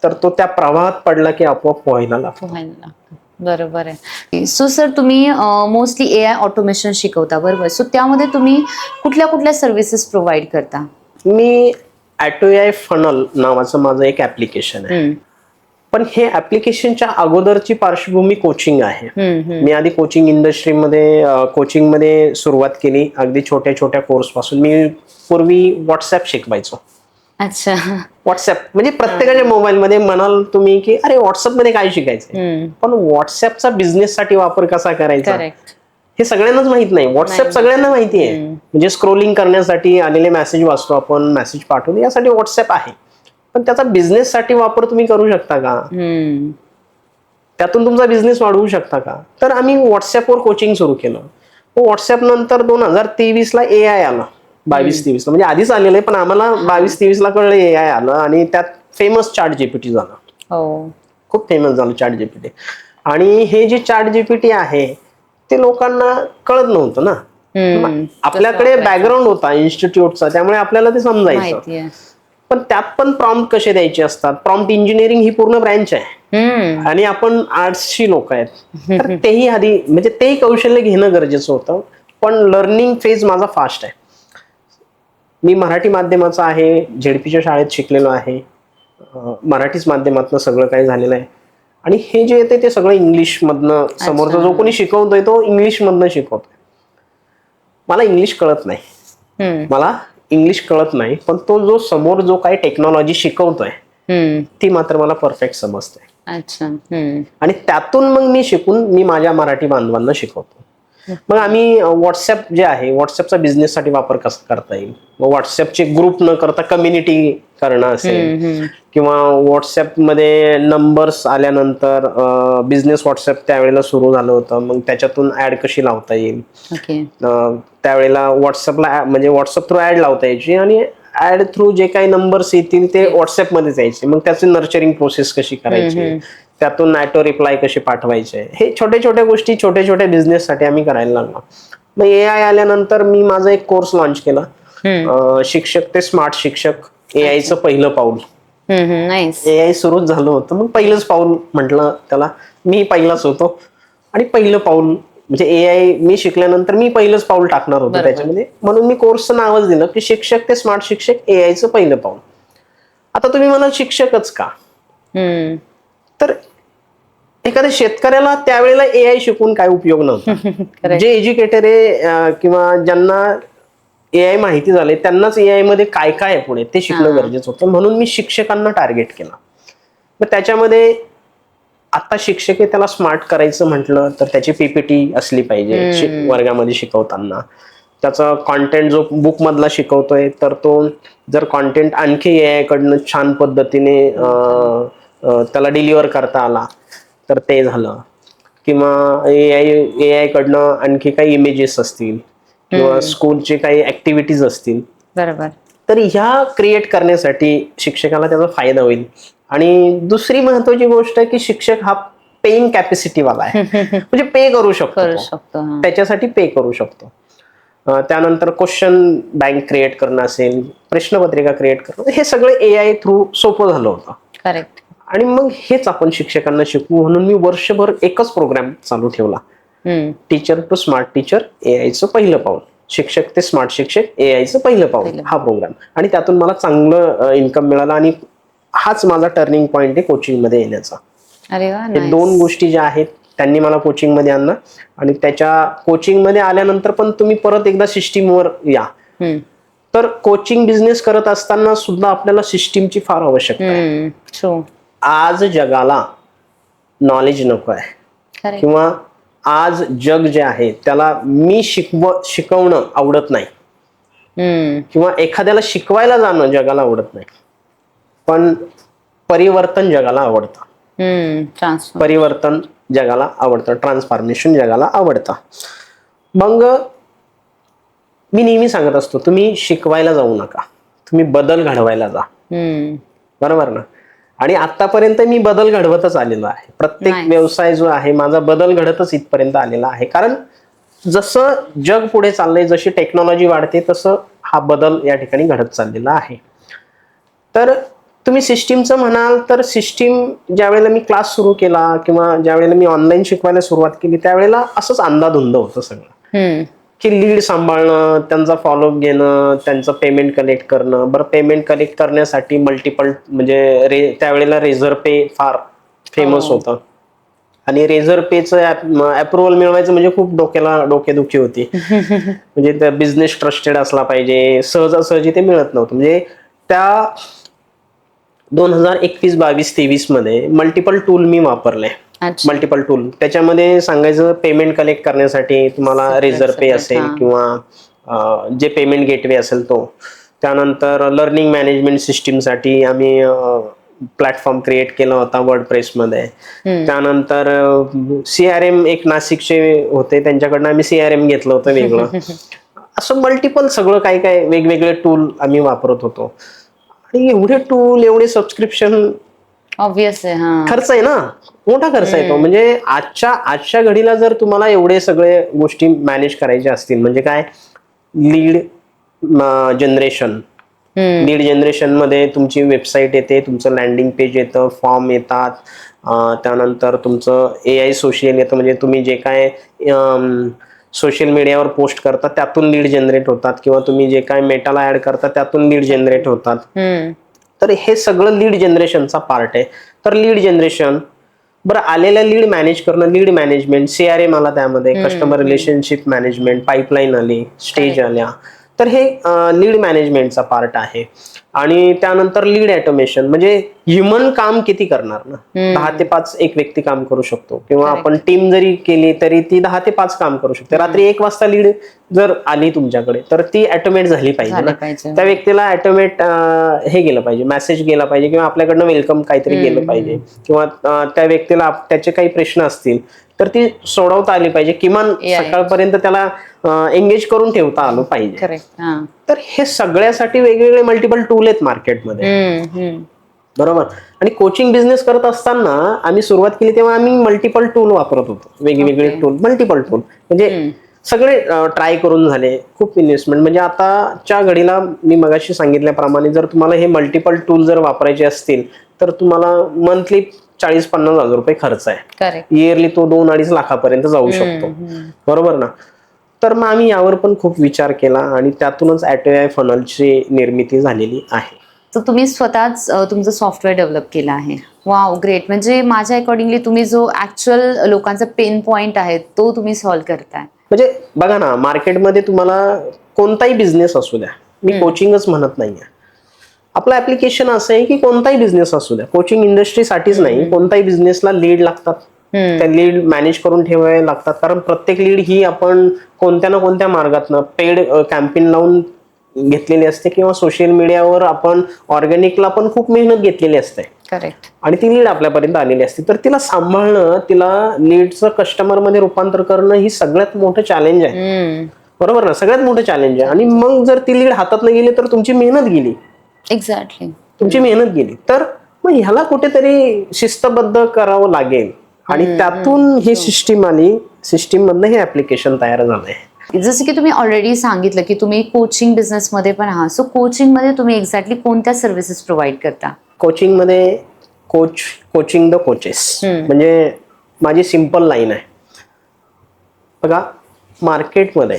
Speaker 2: तर तो त्या प्रवाहात पडला की आपोआप पोहायला लागतो.
Speaker 1: बरोबर आहे. सो सर, तुम्ही मोस्टली AI ऑटोमेशन शिकवता, बरोबर? सो त्यामध्ये तुम्ही कुठल्या कुठल्या सर्व्हिसेस प्रोव्हाइड करता?
Speaker 2: मी AutoAI फनल नावाचं माझं एक ऍप्लिकेशन आहे. पण हे ऍप्लिकेशनच्या अगोदरची पार्श्वभूमी कोचिंग आहे. मी आधी कोचिंग इंडस्ट्रीमध्ये कोचिंगमध्ये सुरुवात केली, अगदी छोट्या छोट्या कोर्स पासून. मी पूर्वी व्हॉट्सअप शिकवायचो.
Speaker 1: अच्छा.
Speaker 2: व्हॉट्सअप म्हणजे प्रत्येकाच्या मोबाईलमध्ये म्हणाल तुम्ही की अरे व्हॉट्सअप मध्ये काय शिकायचंय, पण व्हॉट्सअपचा बिझनेससाठी वापर कसा करायचा हे सगळ्यांनाच माहित नाही. व्हॉट्सअप सगळ्यांना माहिती आहे, म्हणजे स्क्रोलिंग करण्यासाठी, आलेले मेसेज वाचतो आपण, मेसेज पाठवतो, यासाठी व्हॉट्सअप आहे. पण त्याचा बिझनेस साठी वापर तुम्ही करू शकता का, त्यातून तुमचा बिझनेस वाढवू शकता का? तर आम्ही व्हॉट्सअपवर कोचिंग सुरू केलं. व्हॉट्सअप नंतर 2023 ला AI आलं, 22-23 ला, म्हणजे आधीच आलेलं आहे पण आम्हाला 22-23 ला कळलं AI आलं, आणि त्यात फेमस चॅट जीपीटी झालं. खूप फेमस झालं चॅट जीपीटी. आणि हे जे चॅट जीपीटी आहे ते लोकांना कळत नव्हतं ना. आपल्याकडे बॅकग्राऊंड होता इन्स्टिट्यूटचा, त्यामुळे आपल्याला ते समजायचं. पण त्यात पण प्रॉम्प्ट कसे द्यायचे असतात, प्रॉम्प्ट इंजिनिअरिंग ही पूर्ण ब्रँच आहे, आणि आपण आर्ट्सची लोक आहेत, तर तेही आधी म्हणजे तेही कौशल्य घेणं गरजेचं होतं. पण लर्निंग फेज माझा फास्ट आहे. मी मराठी माध्यमाचा आहे, झेडपीच्या शाळेत शिकलेलो आहे, मराठीच माध्यमातून सगळं काही झालेलं आहे. आणि हे जे येते ते सगळं इंग्लिश मधनं, समोरचा जो कोणी शिकवतोय तो इंग्लिश मधनं शिकवतोय. मला इंग्लिश कळत नाही, मला इंग्लिश कळत नाही, पण तो जो समोर जो काही टेक्नॉलॉजी शिकवतोय ती मात्र मला परफेक्ट समजते.
Speaker 1: अच्छा.
Speaker 2: आणि त्यातून मग मी शिकून मी माझ्या मराठी बांधवांना शिकवतो. मग आम्ही व्हॉट्सअप जे आहे, व्हॉट्सअपचा बिझनेस साठी वापर कसा करता येईल, मग व्हॉट्सअपचे ग्रुप न करता कम्युनिटी करणं असेल, किंवा व्हॉट्सअप मध्ये नंबर्स आल्यानंतर बिझनेस व्हॉट्सअप त्यावेळेला सुरू झालं होतं, मग त्याच्यातून ऍड कशी लावता येईल. त्यावेळेला व्हॉट्सअपला म्हणजे व्हॉट्सअप थ्रू ऍड लावता यायची, आणि ऍड थ्रू जे काही नंबर्स येतील ते व्हॉट्सअप मध्येच यायचे. मग त्याची नर्चरिंग प्रोसेस कशी करायची, त्यातून ऑटो रिप्लाय कसे पाठवायचे, हे छोट्या छोट्या गोष्टी छोट्या छोट्या बिझनेस साठी आम्ही करायला लागलो. मग AI आल्यानंतर मी माझा एक कोर्स लॉन्च केला, शिक्षक ते स्मार्ट शिक्षक, AIचं पहिलं पाऊल. AI सुरूच झालं होतं, मग पहिलंच पाऊल म्हटलं त्याला. मी पहिलाच होतो, आणि पहिलं पाऊल म्हणजे AI मी शिकल्यानंतर मी पहिलंच पाऊल टाकणार होतो त्याच्यामध्ये, म्हणून मी कोर्सचं नावच दिलं की शिक्षक ते स्मार्ट शिक्षक, AIचं पहिलं पाऊल. आता तुम्ही म्हणाल शिक्षकच का, तर एखाद्या शेतकऱ्याला त्यावेळेला AI शिकून काय उपयोग नव्हता. जे एज्युकेटर आहे किंवा ज्यांना AI माहिती झाले त्यांनाच AI मध्ये काय काय आहे पुढे ते शिकणं गरजेचं होतं, म्हणून मी शिक्षकांना टार्गेट केलं. मग त्याच्यामध्ये आता शिक्षक आहे त्याला स्मार्ट करायचं म्हटलं तर त्याची PPT असली पाहिजे वर्गामध्ये शिकवताना. त्याचा कॉन्टेंट जो बुक मधला शिकवतोय तर तो जर कॉन्टेंट आणखी AI कडनं छान पद्धतीने त्याला डिलिव्हर करता आला तर ते झालं. किंवा AI कडनं आणखी काही इमेजेस असतील किंवा स्कूलचे काही ऍक्टिव्हिटीज असतील, बरोबर, तर ह्या क्रिएट करण्यासाठी शिक्षकाला त्याचा फायदा होईल. आणि दुसरी महत्वाची गोष्ट आहे की शिक्षक हा पेइंग कॅपॅसिटी वाला आहे, म्हणजे पे करू शकतो, त्याच्यासाठी पे करू शकतो. त्यानंतर क्वेश्चन बँक क्रिएट करणं असेल, प्रश्नपत्रिका क्रिएट करणं, हे सगळं AI थ्रू सोपं झालं होतं. करेक्ट. आणि मग हेच आपण शिक्षकांना शिकवू म्हणून मी वर्षभर एकच प्रोग्राम चालू ठेवला, टीचर टू स्मार्ट टीचर, AIचं पहिलं पाऊल, शिक्षक ते स्मार्ट शिक्षक, AIचं पहिलं पाऊल, हा प्रोग्राम. आणि त्यातून मला चांगलं इन्कम मिळाला, आणि हाच माझा टर्निंग पॉइंट आहे कोचिंग मध्ये येण्याचा. हे दोन गोष्टी ज्या आहेत त्यांनी मला कोचिंग मध्ये आणलं, आणि त्याच्या कोचिंग मध्ये आल्यानंतर पण तुम्ही परत एकदा सिस्टीमवर या. तर कोचिंग बिझनेस करत असताना सुद्धा आपल्याला सिस्टीमची फार आवश्यकता आहे. आज जगाला नॉलेज नको आहे, किंवा आज जग जे आहे त्याला मी शिकवणं आवडत नाही, किंवा एखाद्याला शिकवायला जाणं जगाला आवडत नाही, पण परिवर्तन जगाला आवडतं. परिवर्तन जगाला आवडतं, ट्रान्सफॉर्मेशन जगाला आवडतं. मग मी नेहमी सांगत असतो तुम्ही शिकवायला जाऊ नका, तुम्ही बदल घडवायला जा. बरोबर ना. आणि आतापर्यंत मी बदल घडवतच आलेलो आहे. प्रत्येक व्यवसाय जो आहे माझा बदल घडतच इथपर्यंत आलेला आहे, कारण जसं जग पुढे चाललंय, जशी टेक्नॉलॉजी वाढते तसं हा बदल या ठिकाणी घडत चाललेला आहे. तर तुम्ही सिस्टीमचं म्हणाल तर सिस्टीम ज्या वेळेला मी क्लास सुरू केला किंवा ज्या वेळेला मी ऑनलाईन शिकवायला सुरुवात केली त्यावेळेला असंच अंधाधुंद होतं सगळं, की लीड सांभाळणं, त्यांचा फॉलोअप घेणं, त्यांचं पेमेंट कलेक्ट करणं. बरं, पेमेंट कलेक्ट करण्यासाठी मल्टिपल म्हणजे त्यावेळेला रेझर पे फार फेमस होतं. आणि रेझर पेचं अप्रुव्हल मिळवायचं म्हणजे खूप डोकेदुखी होती. म्हणजे त्या बिझनेस ट्रस्टेड असला पाहिजे, सहजासहजी ते मिळत नव्हतं. म्हणजे त्या 2021-22-23 मध्ये मल्टिपल टूल मी वापरले.
Speaker 1: अच्छा.
Speaker 2: मल्टिपल टूल त्याच्यामध्ये सांगायचं, पेमेंट कलेक्ट करण्यासाठी तुम्हाला रेझर पे
Speaker 1: separate,
Speaker 2: असेल
Speaker 1: हा.
Speaker 2: किंवा जे पेमेंट गेटवे असेल तो. त्यानंतर लर्निंग मॅनेजमेंट सिस्टीमसाठी आम्ही प्लॅटफॉर्म क्रिएट केला होता वर्डप्रेसमध्ये. त्यानंतर CRM एक नाशिकचे होते, त्यांच्याकडनं आम्ही CRM घेतलं होतं वेगळं. असं मल्टिपल सगळं काय काय वेगवेगळे टूल आम्ही वापरत होतो. आणि एवढे टूल, एवढे सबस्क्रिप्शन,
Speaker 1: ऑब्विस आहे. हा.
Speaker 2: खर्च आहे ना, मोठा खर्च आहे तो. म्हणजे आजच्या घडीला जर तुम्हाला एवढे सगळे गोष्टी मॅनेज करायच्या असतील, म्हणजे काय, लीड जनरेशन. लीड जनरेशन मध्ये तुमची वेबसाईट येते, तुमचं लँडिंग पेज येतं, फॉर्म येतात, त्यानंतर तुमचं AI सोशल येतं. म्हणजे तुम्ही जे काय सोशल मीडियावर पोस्ट करता त्यातून लीड जनरेट होतात, किंवा तुम्ही जे काय मेटाला ऍड करता त्यातून लीड जनरेट होतात. तर हे सगळं लीड जनरेशनचा पार्ट आहे. तर लीड जनरेशन, बरं, आलेल्या लीड मॅनेज करणं, लीड मॅनेजमेंट, CRM आला त्यामध्ये, कस्टमर रिलेशनशिप मॅनेजमेंट, पाईपलाईन आली, स्टेज आल्या. तर हे लीड मॅनेजमेंटचा पार्ट आहे. आणि त्यानंतर लीड ऑटोमेशन, म्हणजे ह्युमन काम किती करणार ना, 10 ते 5 एक व्यक्ती काम करू शकतो, किंवा आपण टीम जरी केली तरी ती 10 ते 5 काम करू शकते. रात्री 1 वाजता लीड जर आली तुमच्याकडे तर ती ऑटोमेट झाली पाहिजे ना. त्या व्यक्तीला ऑटोमेट हे गेलं पाहिजे, मेसेज गेला पाहिजे, किंवा आपल्याकडनं वेलकम काहीतरी गेलं पाहिजे, किंवा त्या व्यक्तीला त्याचे काही प्रश्न असतील तर ती सोडवता आली पाहिजे, किमान सकाळपर्यंत त्याला एंगेज करून ठेवता आलं पाहिजे. तर हे सगळ्यासाठी वेगवेगळे मल्टिपल टूल आहेत मार्केटमध्ये, बरोबर. आणि कोचिंग बिझनेस करत असताना आम्ही सुरुवात केली तेव्हा आम्ही मल्टिपल टूल वापरत होतो, वेगवेगळे टूल, मल्टिपल टूल. म्हणजे सगळे ट्राय करून झाले, खूप इन्व्हेस्टमेंट. म्हणजे आताच्या घडीला मी मगाशी सांगितल्याप्रमाणे जर तुम्हाला हे मल्टिपल टूल जर वापरायचे असतील तर तुम्हाला मंथली 40-50 हजार रुपये खर्च आहे. इयरली तो 2-2.5 लाखापर्यंत जाऊ शकतो, बरोबर ना. तर मग आम्ही यावर पण खूप विचार केला, आणि त्यातूनच AtoAI फनलची निर्मिती झालेली आहे.
Speaker 1: तर तुम्ही स्वतःच तुमचं सॉफ्टवेअर डेव्हलप केलं आहे. Wow, great. म्हणजे माझ्या अकॉर्डिंगली तुम्ही जो ऍक्च्युअल लोकांचा पेन पॉइंट आहे तो तुम्ही सॉल्व्ह करताय.
Speaker 2: म्हणजे बघा ना, मार्केटमध्ये तुम्हाला कोणताही बिझनेस असू द्या, मी कोचिंगच म्हणत नाहीये, आपलं ऍप्लिकेशन असं आहे की कोणताही बिझनेस असू द्या, कोचिंग इंडस्ट्रीसाठीच नाही, कोणताही बिझनेसला लीड लागतात, त्या लीड मॅनेज करून ठेवावे लागतात. कारण प्रत्येक लीड ही आपण कोणत्या ना कोणत्या मार्गातनं पेड कॅम्पेन लावून घेतलेली असते, किंवा सोशल मीडियावर आपण ऑर्गॅनिकला पण खूप मेहनत घेतलेली असते.
Speaker 1: करेक्ट.
Speaker 2: आणि ती लीड आपल्यापर्यंत आलेली असते. तर तिला सांभाळणं, तिला लीडचं कस्टमर मध्ये रूपांतर करणं ही सगळ्यात मोठं चॅलेंज आहे, बरोबर ना, सगळ्यात मोठं चॅलेंज आहे. आणि मग जर ती लीड हातात नाही गेली तर तुमची मेहनत गेली.
Speaker 1: एक्झॅक्टली.
Speaker 2: तुमची मेहनत गेली. तर मग ह्याला कुठेतरी शिस्तबद्ध करावं लागेल, आणि त्यातून ही सिस्टीम आली, सिस्टीम मधनं हे ऍप्लिकेशन तयार झालंय.
Speaker 1: जसं की तुम्ही ऑलरेडी सांगितलं की तुम्ही कोचिंग बिझनेस मध्ये पण आहात. सो कोचिंग मध्ये तुम्ही एक्झॅक्टली कोणत्या सर्व्हिसेस प्रोव्हाइड करता?
Speaker 2: कोचिंग मध्ये कोचिंग द कोचेस, म्हणजे माझी सिंपल लाईन आहे. बघा, मार्केटमध्ये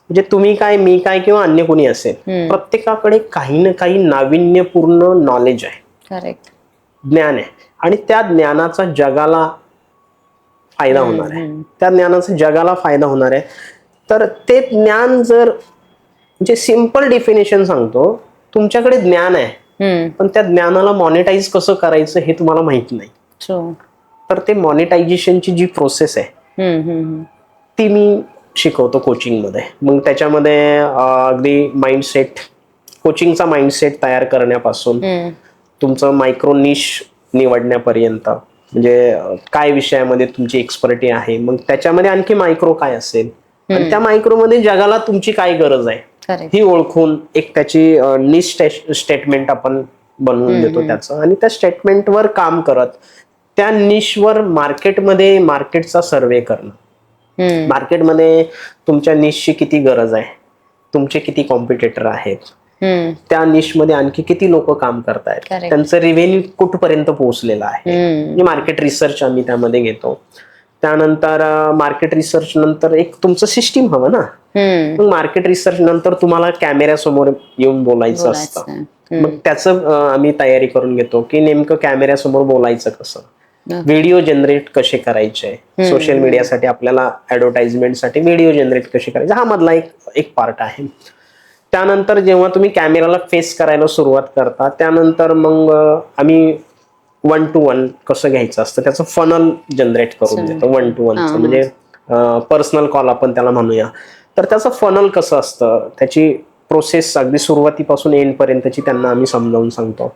Speaker 2: म्हणजे तुम्ही काय, मी काय, किंवा अन्य कोणी असेल, प्रत्येकाकडे काही ना काही नाविन्यपूर्ण नॉलेज आहे.
Speaker 1: करेक्ट.
Speaker 2: ज्ञान आहे, आणि त्या ज्ञानाचा जगाला फायदा होणार आहे, त्या ज्ञानाचा जगाला फायदा होणार आहे. तर ते ज्ञान जर, म्हणजे सिंपल डेफिनेशन सांगतो, तुमच्याकडे ज्ञान आहे पण त्या ज्ञानाला मॉनिटाईज कसं करायचं हे तुम्हाला माहित नाही. तर ते मॉनिटायझेशनची जी प्रोसेस आहे ती मी शिकवतो कोचिंग मध्ये. मग त्याच्यामध्ये अगदी माइंडसेट, कोचिंगचा माइंडसेट तयार करण्यापासून तुमचं मायक्रो निश निवडण्यापर्यंत, म्हणजे काय विषयामध्ये तुमची एक्सपर्टी आहे, मग त्याच्यामध्ये आणखी मायक्रो काय असेल, आणि त्या मायक्रोमध्ये जगाला तुमची काय गरज आहे ही ओळखून एक त्याची निश स्टेटमेंट आपण बनवून देतो त्याचं, आणि त्या स्टेटमेंटवर काम करत त्या निशवर मार्केटमध्ये मार्केटचा सर्वे करणं, मार्केटमध्ये तुमच्या निशची किती गरज आहे, तुमचे किती कॉम्पिटिटर आहेत, त्या निशमध्ये आणखी किती लोक काम करतायत, त्यांचं रेव्हेन्यू कुठपर्यंत पोहोचलेलं आहे, म्हणजे मार्केट रिसर्च आम्ही त्यामध्ये घेतो. त्यानंतर मार्केट रिसर्च नंतर एक तुमचं सिस्टीम हवं ना, मग मार्केट रिसर्च नंतर तुम्हाला कॅमेऱ्यासमोर येऊन बोलायचं असतं, मग त्याचं आम्ही तयारी करून घेतो की नेमकं कॅमेऱ्यासमोर बोलायचं कसं, व्हिडिओ जनरेट कसे करायचे, सोशल मीडियासाठी आपल्याला ऍडव्हर्टाइजमेंटसाठी व्हिडिओ जनरेट कसे करायचे, हा मधला एक पार्ट आहे. त्यानंतर जेव्हा तुम्ही कॅमेराला फेस करायला सुरुवात करता त्यानंतर मग आम्ही 1 to 1 कसं घ्यायचं असतं त्याचं फनल जनरेट करून देतो. 1 to 1 म्हणजे पर्सनल कॉल आपण त्याला म्हणूया. तर त्याचं फनल कसं असतं, त्याची प्रोसेस अगदी सुरुवातीपासून एंड पर्यंतची त्यांना आम्ही समजावून सांगतो.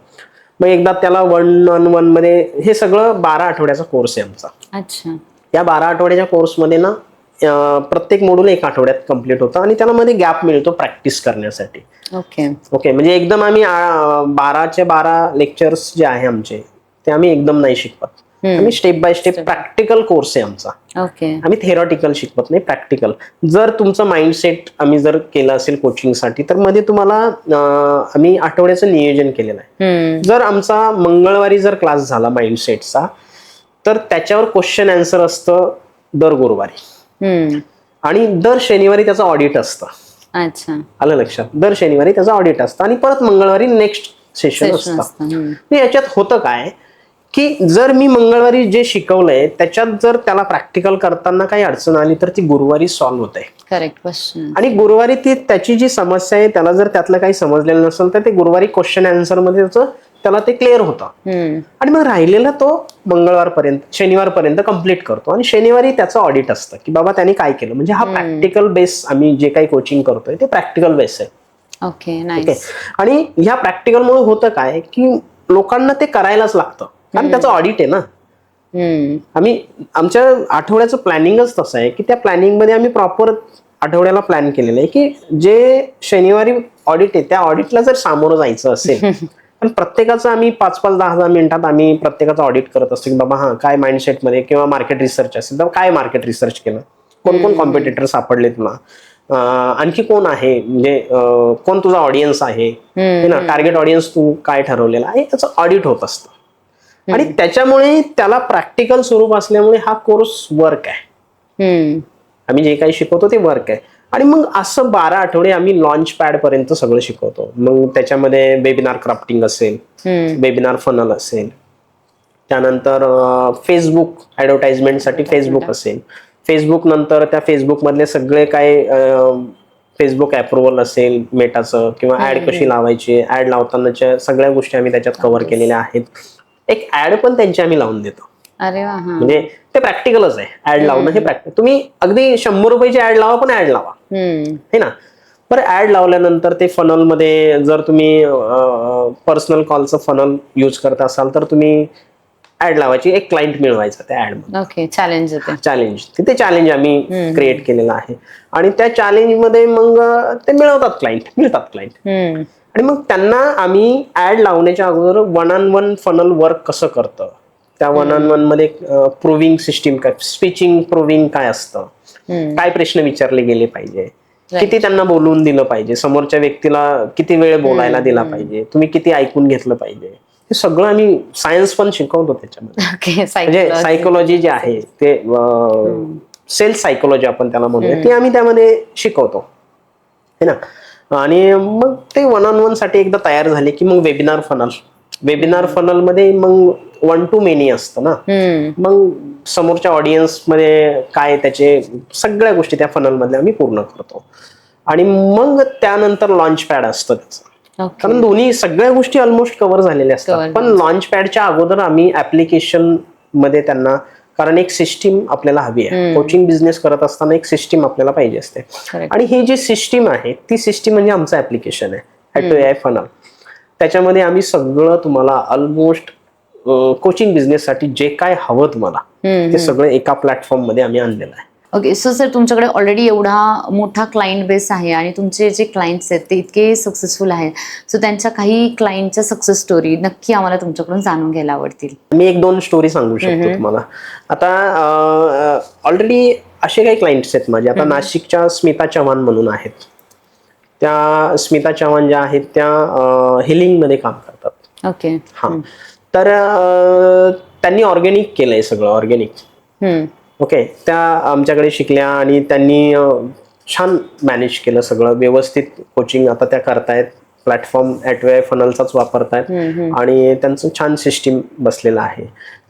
Speaker 2: मग एकदा त्याला 1-on-1 मध्ये, हे सगळं 12 आठवड्याचा कोर्स आहे आमचा.
Speaker 1: अच्छा.
Speaker 2: या 12 आठवड्याच्या कोर्समध्ये ना प्रत्येक मॉड्यूल 1 आठवड्यात कम्प्लीट होतं आणि त्याला मध्ये गॅप मिळतो प्रॅक्टिस करण्यासाठी. ओके म्हणजे एकदम आम्ही 12चे 12 लेक्चर्स जे आहे आमचे ते आम्ही एकदम नाही शिकवत. आम्ही step by step practical course आहे आमचा. आम्ही थेरॉटिकल शिकवत नाही, प्रॅक्टिकल. जर तुमचं माइंडसेट आम्ही जर केलं असेल कोचिंगसाठी तर मध्ये तुम्हाला आम्ही आठवड्याचं नियोजन केलेलं आहे. जर आमचा मंगळवारी जर क्लास झाला माइंडसेटचा तर त्याच्यावर क्वेश्चन आन्सर असतं दर गुरुवारी आणि दर शनिवारी त्याचं ऑडिट असतं.
Speaker 1: अच्छा,
Speaker 2: आलं लक्षात? दर शनिवारी त्याचं ऑडिट असतं आणि परत मंगळवारी नेक्स्ट सेशन असतं. याच्यात होतं काय की जर मी मंगळवारी जे शिकवलंय त्याच्यात जर त्याला प्रॅक्टिकल करताना काही अडचण आली तर ती गुरुवारी सॉल्व्ह होते.
Speaker 1: करेक्ट.
Speaker 2: आणि गुरुवारी ती त्याची जी समस्या आहे त्याला जर त्यातलं काही समजलेलं नसेल तर ते गुरुवारी क्वेश्चन आन्सर मध्ये त्याला ते क्लिअर होतं आणि मग राहिलेला तो शनिवारपर्यंत कम्प्लीट करतो आणि शनिवारी त्याचं ऑडिट असतं की बाबा त्याने काय केलं. म्हणजे हा प्रॅक्टिकल बेस, आम्ही जे काही कोचिंग करतोय ते प्रॅक्टिकल बेस आहे.
Speaker 1: ओके.
Speaker 2: आणि ह्या प्रॅक्टिकलमुळे होतं काय की लोकांना ते करायलाच लागतं कारण त्याचं ऑडिट आहे ना. आम्ही आमच्या आठवड्याचं प्लॅनिंगच तसं आहे की त्या प्लॅनिंग मध्ये आम्ही प्रॉपर आठवड्याला प्लॅन केलेलं आहे की जे शनिवारी ऑडिट आहे त्या ऑडिटला जर सामोरं जायचं असेल पण प्रत्येकाचं आम्ही 5-5, 10-10 मिनिटात आम्ही प्रत्येकाचं ऑडिट करत असतो की बाबा हा काय माइंडसेटमध्ये किंवा मार्केट रिसर्च असेल तर काय मार्केट रिसर्च केलं, कोण कॉम्पिटिटर सापडले तुला, आणखी कोण आहे, म्हणजे कोण तुझा ऑडियन्स आहे ना, टार्गेट ऑडियन्स तू काय ठरवलेला आहे, त्याचं ऑडिट होत असतं. आणि त्याच्यामुळे त्याला प्रॅक्टिकल स्वरूप असल्यामुळे हा कोर्स वर्क आहे. आम्ही जे काही शिकवतो ते वर्क आहे. आणि मग असं 12 आठवडे आम्ही लॉन्च पॅड पर्यंत सगळं शिकवतो. मग त्याच्यामध्ये वेबिनार क्राफ्टिंग असेल, वेबिनार फनल असेल, त्यानंतर फेसबुक ऍडव्हर्टाइजमेंटसाठी फेसबुक असेल, फेसबुक नंतर त्या फेसबुक मधले सगळे काय फेसबुक अप्रुव्हल असेल मेटाचं किंवा ऍड कशी लावायची, ऍड लावतानाच्या सगळ्या गोष्टी आम्ही त्याच्यात कव्हर केलेल्या आहेत. एक ऍड पण त्यांची आम्ही लावून देतो.
Speaker 1: अरे वा.
Speaker 2: म्हणजे ते प्रॅक्टिकलच आहे. ऍड लावणं हे प्रॅक्टिकल. तुम्ही अगदी 100 रुपयाची ऍड लावा पण ऍड लावा, हे ना. बरं, ऍड लावल्यानंतर ते फनल मध्ये जर तुम्ही पर्सनल कॉलचं फनल यूज करत असाल तर तुम्ही ऍड लावायची, एक क्लायंट मिळवायचा त्या ऍड मध्ये.
Speaker 1: ओके. चॅलेंज
Speaker 2: तिथे चॅलेंज आम्ही क्रिएट केलेलं आहे आणि त्या चॅलेंज मध्ये मग ते मिळतात क्लायंट. आणि मग त्यांना आम्ही ऍड लावण्याच्या अगोदर 1-on-1 फनल वर्क कसं करतं, त्या 1-on-1 मध्ये प्रूव्हिंग सिस्टीम काय, स्पीचिंग प्रूव्हिंग काय असतं, काय प्रश्न विचारले गेले पाहिजे, किती त्यांना बोलून दिलं पाहिजे, समोरच्या व्यक्तीला किती वेळ बोलायला दिला पाहिजे, तुम्ही किती ऐकून घेतलं पाहिजे, हे सगळं आम्ही सायन्स पण शिकवतो त्याच्यामध्ये. म्हणजे सायकोलॉजी जे आहे ते सेल्फ सायकोलॉजी आपण त्याला म्हणूया, ती आम्ही त्यामध्ये शिकवतो, है ना. आणि मग ते 1-on-1 साठी एकदा तयार झाले की मग वेबिनार फनल मध्ये मग 1 to many असतं ना. मग समोरच्या ऑडियन्स मध्ये काय त्याचे सगळ्या गोष्टी त्या फनल मध्ये आम्ही पूर्ण करतो. आणि मग त्यानंतर लॉन्च पॅड असतं त्याचं, कारण दोन्ही सगळ्या गोष्टी ऑलमोस्ट कव्हर झालेल्या असतात. पण लॉन्च पॅडच्या अगोदर आम्ही ऍप्लिकेशन मध्ये त्यांना, कारण एक सिस्टीम आपल्याला हवी आहे. कोचिंग बिझनेस करत असताना एक सिस्टीम आपल्याला पाहिजे असते. आणि ही जी सिस्टीम आहे ती सिस्टीम म्हणजे आमचं ऍप्लिकेशन आहे AI फनल. त्याच्यामध्ये आम्ही सगळं तुम्हाला ऑलमोस्ट कोचिंग बिझनेस साठी जे काय हवं तुम्हाला ते सगळं एका प्लॅटफॉर्म मध्ये आम्ही आणलेलं आहे.
Speaker 1: ओके. सो सर, तुमच्याकडे ऑलरेडी एवढा मोठा क्लायंट बेस आहे आणि तुमचे जे क्लायंट्स आहेत ते इतके सक्सेसफुल आहेत, सो त्यांच्या काही क्लायंटच्या सक्सेस स्टोरी नक्की आम्हाला तुमच्याकडून जाणून घ्यायला आवडतील.
Speaker 2: मी 1-2 स्टोरी सांगू शकतो तुम्हाला. आता ऑलरेडी असे काही क्लायंट्स आहेत माझे. आता नाशिकच्या स्मिता चव्हाण म्हणून आहेत. त्या स्मिता चव्हाण ज्या आहेत त्या हिलिंग मध्ये काम करतात.
Speaker 1: ओके.
Speaker 2: हा, तर त्यांनी ऑर्गॅनिक केलंय सगळं, ऑर्गॅनिक. ओके. त्या आमच्याकडे शिकल्या आणि त्यांनी छान मॅनेज केलं सगळं व्यवस्थित. कोचिंग आता त्या करतायत, प्लॅटफॉर्म ॲटवे फनलचाच वापरतायत आणि त्यांचं छान सिस्टीम बसलेलं आहे.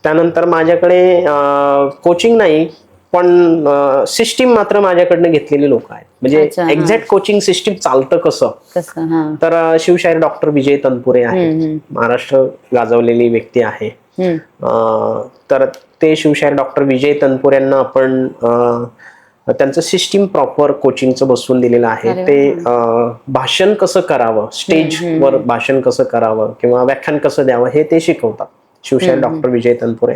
Speaker 2: त्यानंतर माझ्याकडे कोचिंग नाही, पण सिस्टीम मात्र माझ्याकडनं घेतलेली लोक आहेत. म्हणजे एक्झॅक्ट कोचिंग सिस्टीम चालतं कसं, तर शिवशाहीर डॉक्टर विजय तनपुरे आहेत, महाराष्ट्र गाजवलेली व्यक्ती आहे. तर ते शिवशाहीर डॉक्टर विजय तनपुरेंना आपण त्यांचं सिस्टीम प्रॉपर कोचिंगचं बसवून दिलेलं आहे. ते भाषण कसं करावं, स्टेजवर भाषण कसं करावं किंवा व्याख्यान कसं द्यावं हे ते शिकवतात, शिवशाहीर डॉक्टर विजय तनपुरे.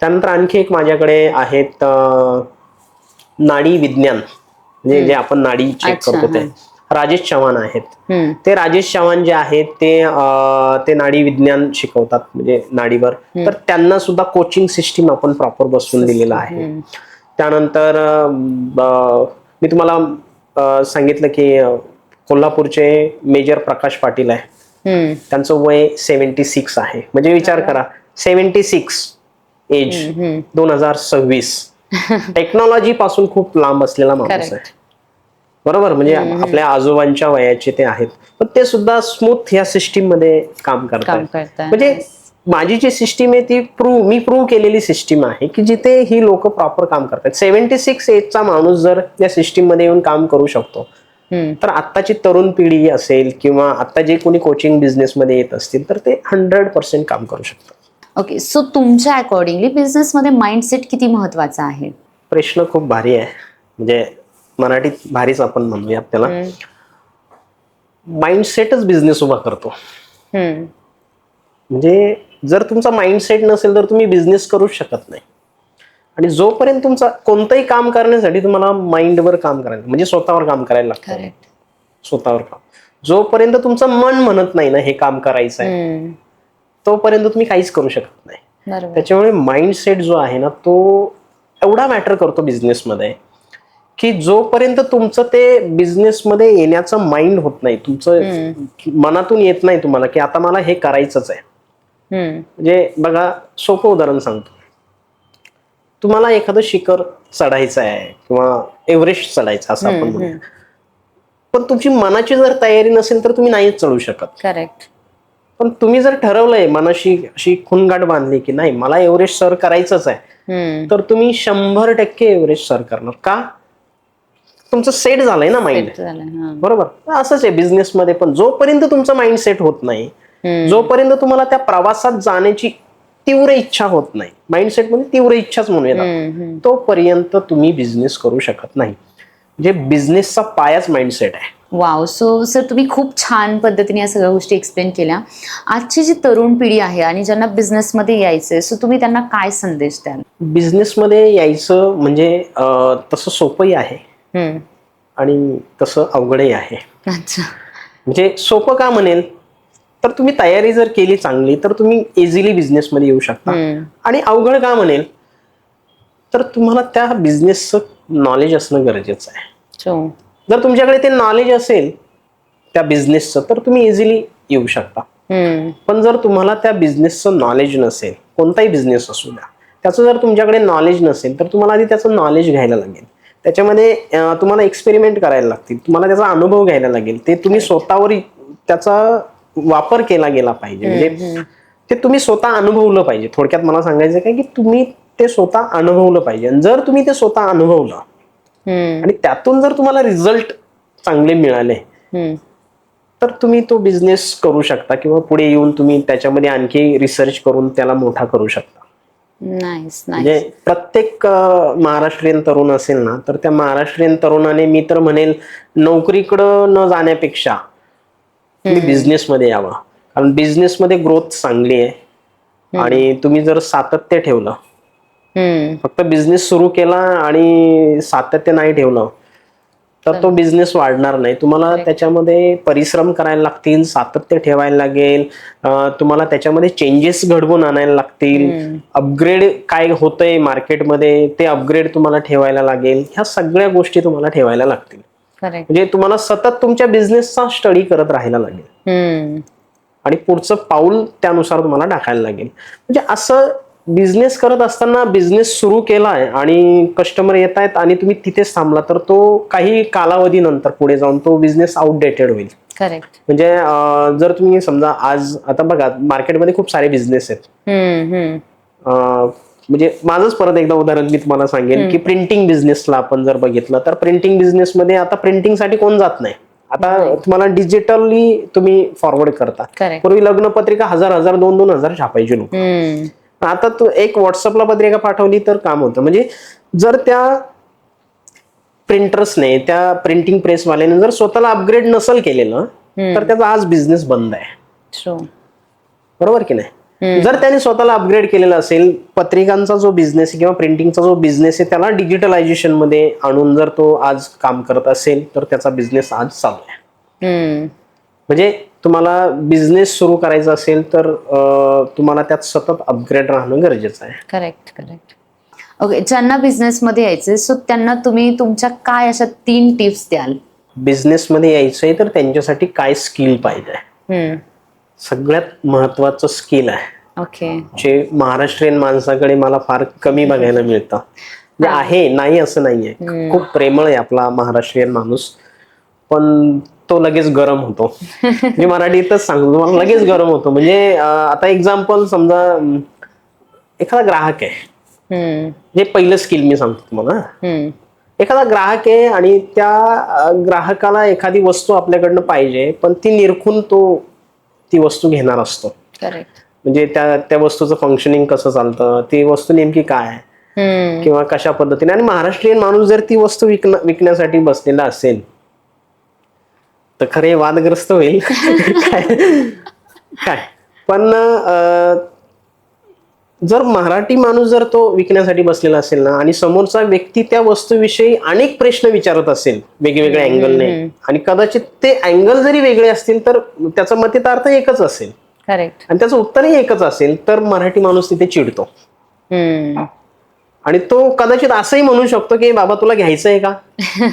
Speaker 2: त्यानंतर आणखी एक माझ्याकडे आहेत नाडी विज्ञान, म्हणजे जे आपण नाडी चेक करतो ते राजेश चव्हाण आहेत. ते राजेश चव्हाण जे आहेत ते नाडी विज्ञान शिकवतात, म्हणजे नाडीवर. तर त्यांना सुद्धा कोचिंग सिस्टीम आपण प्रॉपर बसवून दिलेलं आहे. त्यानंतर मी तुम्हाला सांगितलं की कोल्हापूरचे मेजर प्रकाश पाटील आहे, त्यांचं वय 76 आहे. म्हणजे विचार करा, 76 एज, 2026, टेक्नॉलॉजी पासून खूप लांब असलेला माणूस आहे, बरोबर. म्हणजे आपल्या आजोबांच्या वयाचे ते आहेत, पण ते सुद्धा स्मूथ या सिस्टीम मध्ये काम करतात. म्हणजे माझी जी सिस्टीम आहे ती मी प्रूव्ह केलेली सिस्टीम आहे की जिथे ही लोक प्रॉपर काम करतात. 76 एजचा माणूस जर या सिस्टीम मध्ये येऊन काम करू शकतो, तर आत्ताची तरुण पिढी असेल किंवा आता जे कोणी कोचिंग बिझनेस मध्ये येत असतील तर ते 100% काम करू शकतात.
Speaker 1: ओके, सो तुमच्या अकॉर्डिंगली बिझनेस मध्ये माइंडसेट किती महत्वाचा आहे?
Speaker 2: प्रश्न खूप भारी आहे, म्हणजे मराठीत भारीच आपण म्हणूया त्याला. माइंडसेटच बिझनेस उभा करतो. म्हणजे जर तुमचा माइंडसेट नसेल तर तुम्ही बिझनेस करूच शकत नाही. आणि जोपर्यंत तुमचा कोणतंही काम करण्यासाठी तुम्हाला माइंडवर काम करायचं, म्हणजे स्वतःवर काम करायला लागतं. स्वतःवर काम जोपर्यंत तुमचं मन म्हणत नाही ना हे काम करायचं आहे, तोपर्यंत तुम्ही काहीच करू शकत नाही. त्याच्यामुळे माइंडसेट जो आहे ना तो एवढा मॅटर करतो बिझनेसमध्ये की जोपर्यंत तुमचं ते बिझनेसमध्ये येण्याचं माइंड होत नाही, तुमचं मनातून येत नाही तुम्हाला की आता मला हे करायचंच आहे. म्हणजे बघा, सोपं उदाहरण सांगतो. तुम्हाला एखादं शिखर चढायचं आहे किंवा एव्हरेस्ट चढायचं असं आपण म्हणूया, पण तुमची मनाची जर तयारी नसेल तर तुम्ही नाहीच चढू शकत.
Speaker 1: करेक्ट.
Speaker 2: पण तुम्ही जर ठरवलंय, मनाशी अशी खुणगाठ बांधली की नाही मला एव्हरेस्ट सर करायचंच आहे, तर तुम्ही 100% एव्हरेस्ट सर करणार. का? तुमचं सेट झालंय ना माइंड, बरोबर. असंच आहे बिझनेस मध्ये पण. जोपर्यंत तुमचं माइंड सेट होत नाही, जोपर्यंत तुम्हाला त्या प्रवासात जाण्याची तीव्र इच्छा होत नाही, माइंडसेट म्हणजे तीव्र इच्छाच म्हणूया, तोपर्यंत तुम्ही बिझनेस करू शकत नाही. म्हणजे बिझनेसचा पायाच माइंडसेट आहे.
Speaker 1: वाव. सो सर, तुम्ही खूप छान पद्धतीने या सगळ्या गोष्टी एक्सप्लेन केल्या. आजची जी तरुण पिढी आहे आणि ज्यांना बिझनेसमध्ये यायचंय, सो तुम्ही त्यांना काय संदेश द्याल?
Speaker 2: बिझनेसमध्ये यायचं म्हणजे तसं सोपंही आहे आणि तसं अवघडही आहे.
Speaker 1: अच्छा.
Speaker 2: म्हणजे सोपं का म्हणेल तर तुम्ही तयारी जर केली चांगली तर तुम्ही इझिली बिझनेसमध्ये येऊ शकता. आणि अवघड का म्हणेल तर तुम्हाला त्या बिझनेसचं नॉलेज असणं गरजेचं आहे. जर तुमच्याकडे ते नॉलेज असेल त्या बिझनेसचं तर तुम्ही इझिली येऊ शकता. पण जर तुम्हाला त्या बिझनेसचं नॉलेज नसेल, कोणताही बिझनेस असू द्या, त्याचं जर तुमच्याकडे नॉलेज नसेल तर तुम्हाला आधी त्याचं नॉलेज घ्यायला लागेल. त्याच्यामध्ये तुम्हाला एक्सपेरिमेंट करायला लागतील, तुम्हाला त्याचा अनुभव घ्यायला लागेल. ते तुम्ही स्वतःवर त्याचा वापर केला गेला पाहिजे, म्हणजे ते तुम्ही स्वतः अनुभवलं पाहिजे. थोडक्यात मला सांगायचं काय की तुम्ही ते स्वतः अनुभवलं पाहिजे. आणि जर तुम्ही ते स्वतः अनुभवलं आणि त्यातून जर तुम्हाला रिझल्ट चांगले मिळाले तर तुम्ही तो बिझनेस करू शकता किंवा पुढे येऊन तुम्ही त्याच्यामध्ये आणखी रिसर्च करून त्याला मोठा करू शकता. म्हणजे प्रत्येक महाराष्ट्रीयन तरुण असेल ना तर त्या महाराष्ट्रीयन तरुणाने, मी तर म्हणेल, नोकरीकडं न जाण्यापेक्षा तुम्ही बिझनेसमध्ये यावं. कारण बिझनेसमध्ये ग्रोथ चांगली आहे आणि तुम्ही जर सातत्य ठेवलं, फक्त बिझनेस सुरू केला आणि सातत्य नाही ठेवलं तर तो बिझनेस वाढणार नाही. तुम्हाला त्याच्यामध्ये परिश्रम करायला लागतील, सातत्य ठेवायला लागेल, तुम्हाला त्याच्यामध्ये चेंजेस घडवून आणायला लागतील, अपग्रेड काय होतंय मार्केटमध्ये ते अपग्रेड तुम्हाला ठेवायला लागेल. ह्या सगळ्या गोष्टी तुम्हाला ठेवायला लागतील. म्हणजे तुम्हाला सतत तुमच्या बिझनेसचा स्टडी करत राहायला लागेल आणि पुढचं पाऊल त्यानुसार तुम्हाला टाकायला लागेल. म्हणजे असं बिझनेस करत असताना बिझनेस सुरू केलाय आणि कस्टमर येत आहेत आणि तुम्ही तिथेच थांबला तर तो काही कालावधीनंतर पुढे जाऊन तो बिझनेस आउटडेटेड होईल.
Speaker 1: करेक्ट.
Speaker 2: म्हणजे जर तुम्ही समजा आज आता बघा मार्केटमध्ये खूप सारे बिझनेस आहेत. म्हणजे माझंच परत एकदा उदाहरण मी तुम्हाला सांगेन की प्रिंटिंग बिझनेसला आपण जर बघितलं तर प्रिंटिंग बिझनेसमध्ये आता प्रिंटिंगसाठी कोण जात नाही. आता तुम्हाला डिजिटली तुम्ही फॉरवर्ड करता. पूर्वी लग्नपत्रिका 1000 2,000 छापायची लोक. आता तू एक व्हॉट्सअपला पत्रिका पाठवली तर काम होतं. म्हणजे जर त्या प्रिंटर्सने त्या प्रिंटिंग प्रेसवाल्याने जर स्वतःला अपग्रेड नसेल केलेलं तर त्याचा आज बिझनेस बंद आहे. बरोबर की नाही. जर त्याने स्वतःला अपग्रेड केलेला असेल, पत्रिकांचा जो बिझनेस किंवा प्रिंटिंगचा जो बिझनेस आहे त्याला डिजिटलायझेशन मध्ये आणून जर तो आज काम करत असेल तर त्याचा बिझनेस आज चालू आहे. म्हणजे तुम्हाला बिझनेस सुरू करायचा असेल तर तुम्हाला त्यात सतत अपग्रेड राहणं गरजेचं आहे.
Speaker 1: Correct correct. ओके, ज्यांना बिझनेस मध्ये यायचे सो त्यांना तुम्ही तुमच्या काय अशा 3 टिप्स द्याल?
Speaker 2: बिझनेस मध्ये यायचंय तर त्यांच्यासाठी काय स्किल पाहिजे? सगळ्यात महत्वाचं स्किल आहे.
Speaker 1: ओके.
Speaker 2: जे महाराष्ट्रीयन माणसाकडे मला फार कमी बघायला मिळतं. आहे, नाही असं नाहीये. खूप प्रेमळ आहे आपला महाराष्ट्रीयन माणूस, पण तो लगेच गरम होतो. मी मराठीतच सांगतो तुम्हाला, लगेच गरम होतो. म्हणजे आता एक्झाम्पल समजा एखादा ग्राहक आहे, जे पहिलं स्किल मी सांगतो तुम्हाला. एखादा ग्राहक आहे आणि त्या ग्राहकाला एखादी वस्तू आपल्याकडनं पाहिजे, पण ती निरखून तो ती वस्तू घेणार असतो. म्हणजे त्या वस्तूचं फंक्शनिंग कसं चालतं, ती वस्तू नेमकी काय किंवा कशा पद्धतीने. आणि महाराष्ट्रीयन माणूस जर ती वस्तू विकण्यासाठी बसलेला असेल तर खरे वादग्रस्त होईल. काय पण जर मराठी माणूस जर तो विकण्यासाठी बसलेला असेल ना आणि समोरचा व्यक्ती त्या वस्तूविषयी अनेक प्रश्न विचारत असेल वेगवेगळ्या अँगलने, आणि कदाचित ते अँगल जरी वेगळे असतील तर त्याचा मतितार्थ एकच असेल आणि त्याचं उत्तरही एकच असेल, तर मराठी माणूस तिथे चिडतो. आणि तो कदाचित असंही म्हणू शकतो की बाबा तुला घ्यायचंय का,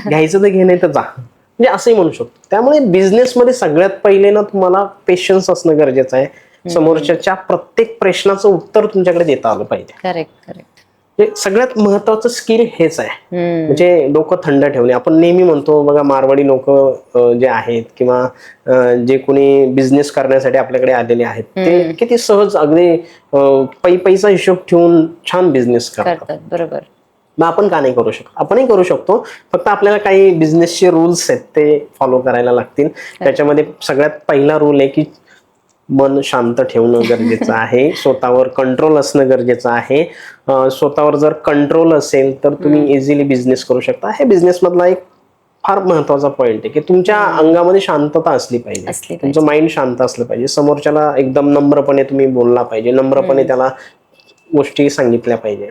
Speaker 2: घ्यायचं तर घे, नाही तर जा, म्हणजे असंही म्हणू शकतो. त्यामुळे बिझनेसमध्ये सगळ्यात पहिले ना तुम्हाला पेशन्स असणं गरजेचं आहे. समोरच्या प्रत्येक प्रश्नाचं उत्तर तुमच्याकडे देता आलं पाहिजे. करेक्ट. सगळ्यात महत्वाचं स्किल हेच आहे. म्हणजे डोकं थंड ठेवणे. आपण नेहमी म्हणतो बघा, मारवाडी लोक जे आहेत किंवा जे कोणी बिझनेस करण्यासाठी आपल्याकडे आलेले आहेत ते किती सहज अगदी पैसा हिशोब ठेवून छान बिझनेस करतात. बरोबर. मग आपण का नाही करू शकतो? आपणही करू शकतो. फक्त आपल्याला काही बिझनेसचे रूल्स आहेत ते फॉलो करायला लागतील. त्याच्यामध्ये सगळ्यात पहिला रूल आहे की मन शांत ठेवणं गरजेचं आहे. स्वतःवर कंट्रोल असणं गरजेचं आहे. स्वतःवर जर कंट्रोल असेल तर तुम्ही इझिली बिझनेस करू शकता. हे बिझनेस मधला एक फार महत्वाचा पॉइंट आहे की तुमच्या अंगामध्ये शांतता असली पाहिजे. तुमचं माइंड शांत असलं पाहिजे. समोरच्याला एकदम नम्रपणे तुम्ही बोलला पाहिजे, नम्रपणे त्याला गोष्टी सांगितल्या पाहिजे.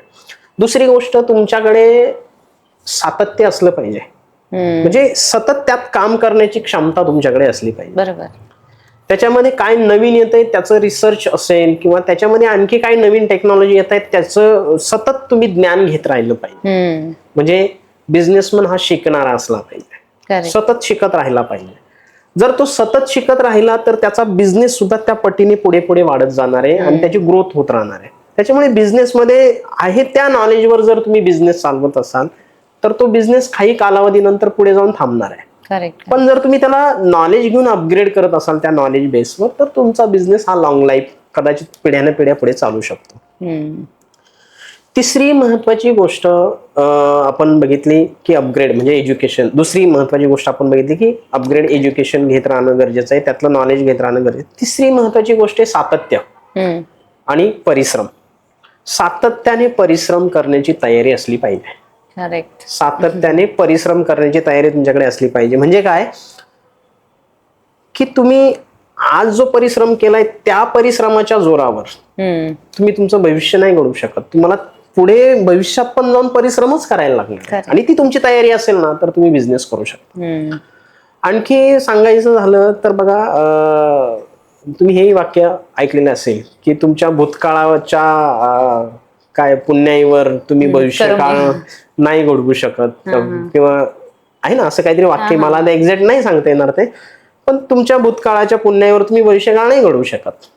Speaker 2: दुसरी गोष्ट, तुमच्याकडे सातत्य असलं पाहिजे. म्हणजे सतत त्यात काम करण्याची क्षमता तुमच्याकडे असली पाहिजे. बरोबर. त्याच्यामध्ये काय नवीन येत आहे त्याचं रिसर्च असेल किंवा त्याच्यामध्ये आणखी काय नवीन टेक्नॉलॉजी येत आहेत त्याचं सतत तुम्ही ज्ञान घेत राहिलं पाहिजे. म्हणजे बिझनेसमन हा शिकणारा असला पाहिजे, सतत शिकत राहिला पाहिजे. जर तो सतत शिकत राहिला तर त्याचा बिझनेस सुद्धा त्या पटीने पुढे पुढे वाढत जाणार आहे आणि त्याची ग्रोथ होत राहणार आहे. त्याच्यामुळे बिझनेसमध्ये आहे त्या नॉलेजवर जर तुम्ही बिझनेस चालवत असाल तर तो बिझनेस काही कालावधीनंतर पुढे जाऊन थांबणार आहे. पण जर तुम्ही त्याला नॉलेज घेऊन अपग्रेड करत असाल त्या नॉलेज बेसवर तर तुमचा बिझनेस हा लॉंग लाईफ कदाचित पिढ्याने पिढ्या पुढे चालू शकतो. तिसरी महत्वाची गोष्ट आपण बघितली की अपग्रेड म्हणजे एज्युकेशन. दुसरी महत्वाची गोष्ट आपण बघितली की अपग्रेड एज्युकेशन घेत राहणं गरजेचं आहे, त्यातलं नॉलेज घेत राहणं गरजेचं. तिसरी महत्वाची गोष्ट आहे सातत्य आणि परिश्रम. सातत्याने परिश्रम करण्याची तयारी असली पाहिजे. सातत्याने परिश्रम करण्याची तयारी तुमच्याकडे असली पाहिजे. म्हणजे काय की तुम्ही आज जो परिश्रम केलाय त्या परिश्रमाच्या जोरावर तुम्ही तुमचं भविष्य नाही घडवू शकत. तुम्हाला पुढे भविष्यात पण जाऊन परिश्रमच करायला लागणार आणि ती तुमची तयारी असेल ना तर तुम्ही बिझनेस करू शकता. आणखी सांगायचं झालं तर बघा, तुम्ही हेही वाक्य ऐकलेलं असेल की तुमच्या भूतकाळाच्या काय पुण्याईवर तुम्ही भविष्यकाळ नाही घडवू शकत किंवा आहे ना असं काहीतरी वाक्य. मला आता एक्झॅक्ट नाही सांगता येणार ते, पण तुमच्या भूतकाळाच्या पुण्याईवर तुम्ही भविष्यकाळ नाही घडवू शकत.